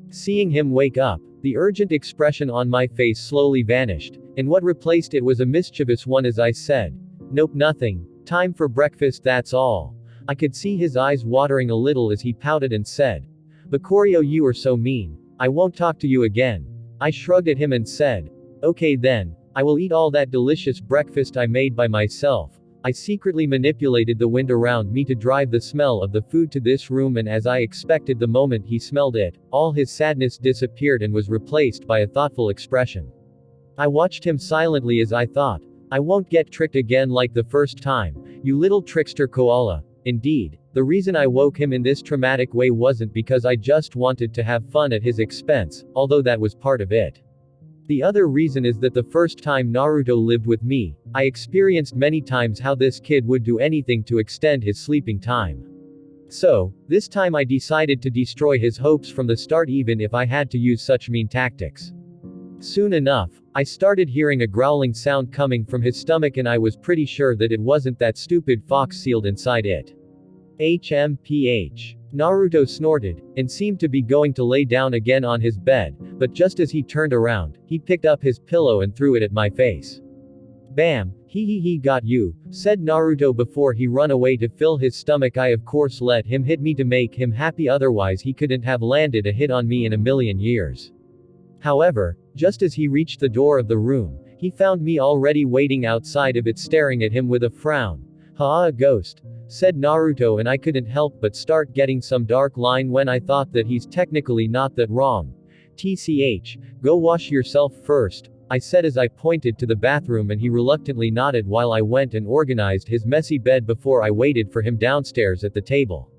Seeing him wake up, the urgent expression on my face slowly vanished, and what replaced it was a mischievous one as I said, nope, nothing, time for breakfast, that's all. I could see his eyes watering a little as he pouted and said, Bakurio, you are so mean, I won't talk to you again. I shrugged at him and said, okay then, I will eat all that delicious breakfast I made by myself. I secretly manipulated the wind around me to drive the smell of the food to this room, and as I expected, the moment he smelled it, all his sadness disappeared and was replaced by a thoughtful expression. I watched him silently as I thought, I won't get tricked again like the first time, you little trickster koala. Indeed, the reason I woke him in this traumatic way wasn't because I just wanted to have fun at his expense, although that was part of it. The other reason is that the first time Naruto lived with me, I experienced many times how this kid would do anything to extend his sleeping time. So, this time I decided to destroy his hopes from the start even if I had to use such mean tactics. Soon enough, I started hearing a growling sound coming from his stomach and I was pretty sure that it wasn't that stupid fox sealed inside it. HMPH. Naruto snorted, and seemed to be going to lay down again on his bed, but just as he turned around, he picked up his pillow and threw it at my face. Bam, he got you, said Naruto before he run away to fill his stomach. I of course let him hit me to make him happy, otherwise he couldn't have landed a hit on me in a million years. However, just as he reached the door of the room, he found me already waiting outside of it staring at him with a frown. A ghost, said Naruto, and I couldn't help but start getting some dark line when I thought that he's technically not that wrong. TCH, go wash yourself first, I said as I pointed to the bathroom, and he reluctantly nodded while I went and organized his messy bed before I waited for him downstairs at the table.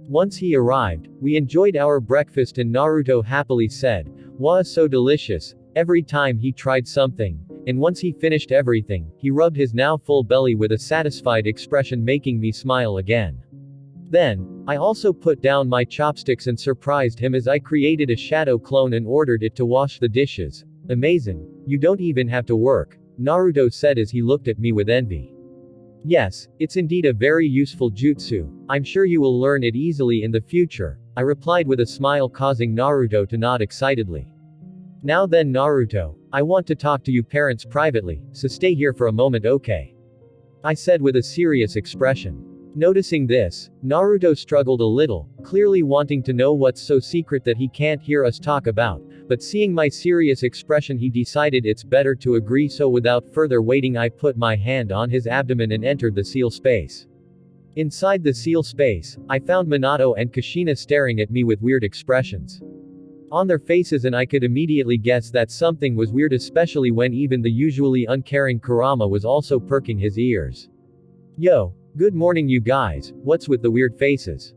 Once he arrived, we enjoyed our breakfast and Naruto happily said, "Wow, so delicious," every time he tried something. And once he finished everything, he rubbed his now full belly with a satisfied expression, making me smile again. Then, I also put down my chopsticks and surprised him as I created a shadow clone and ordered it to wash the dishes. Amazing. You don't even have to work, Naruto said as he looked at me with envy. Yes, it's indeed a very useful jutsu. I'm sure you will learn it easily in the future, I replied with a smile, causing Naruto to nod excitedly. Now then Naruto, I want to talk to you parents privately, so stay here for a moment, okay? I said with a serious expression. Noticing this, Naruto struggled a little, clearly wanting to know what's so secret that he can't hear us talk about, but seeing my serious expression he decided it's better to agree, so without further waiting I put my hand on his abdomen and entered the seal space. Inside the seal space, I found Minato and Kushina staring at me with weird expressions on their faces, and I could immediately guess that something was weird, especially when even the usually uncaring Kurama was also perking his ears. Yo, good morning you guys, what's with the weird faces?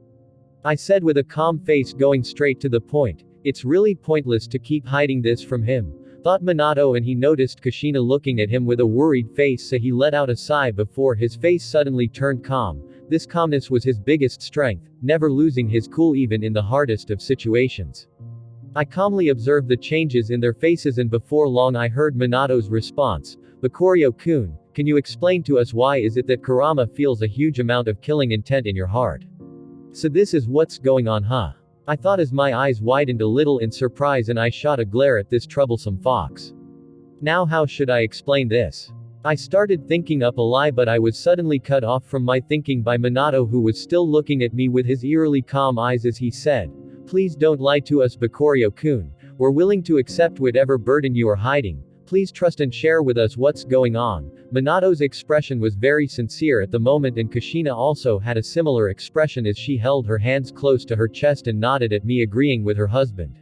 I said with a calm face, going straight to the point. It's really pointless to keep hiding this from him, thought Minato, and he noticed Kushina looking at him with a worried face, so he let out a sigh before his face suddenly turned calm. This calmness was his biggest strength, never losing his cool even in the hardest of situations. I calmly observed the changes in their faces, and before long I heard Minato's response. Bakurio-kun, can you explain to us why is it that Kurama feels a huge amount of killing intent in your heart? So this is what's going on, huh? I thought as my eyes widened a little in surprise and I shot a glare at this troublesome fox. Now how should I explain this? I started thinking up a lie, but I was suddenly cut off from my thinking by Minato, who was still looking at me with his eerily calm eyes as he said, "Please don't lie to us, Bakurio-kun. We're willing to accept whatever burden you are hiding. Please trust and share with us what's going on." Minato's expression was very sincere at the moment, and Kushina also had a similar expression as she held her hands close to her chest and nodded at me, agreeing with her husband.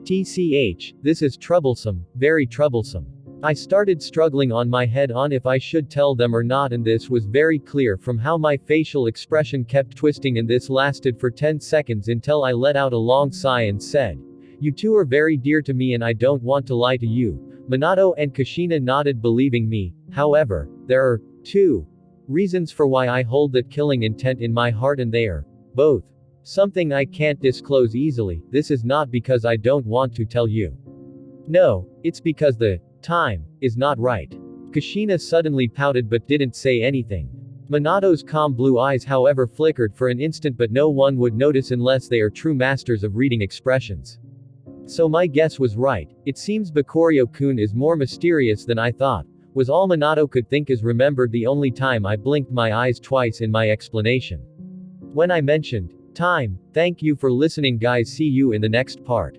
TCH, this is troublesome, very troublesome. I started struggling on my head on if I should tell them or not, and this was very clear from how my facial expression kept twisting, and this lasted for 10 seconds until I let out a long sigh and said, "You two are very dear to me and I don't want to lie to you." Minato and Kushina nodded, believing me. However, there are two reasons for why I hold that killing intent in my heart, and they are both something I can't disclose easily. This is not because I don't want to tell you. No, it's because the time is not right. Kushina suddenly pouted but didn't say anything. Minato's calm blue eyes however flickered for an instant, but no one would notice unless they are true masters of reading expressions. So my guess was right. It seems Bakurio-kun is more mysterious than I thought, was all Minato could think as remembered the only time I blinked my eyes twice in my explanation. When I mentioned time. Thank you for listening guys, see you in the next part.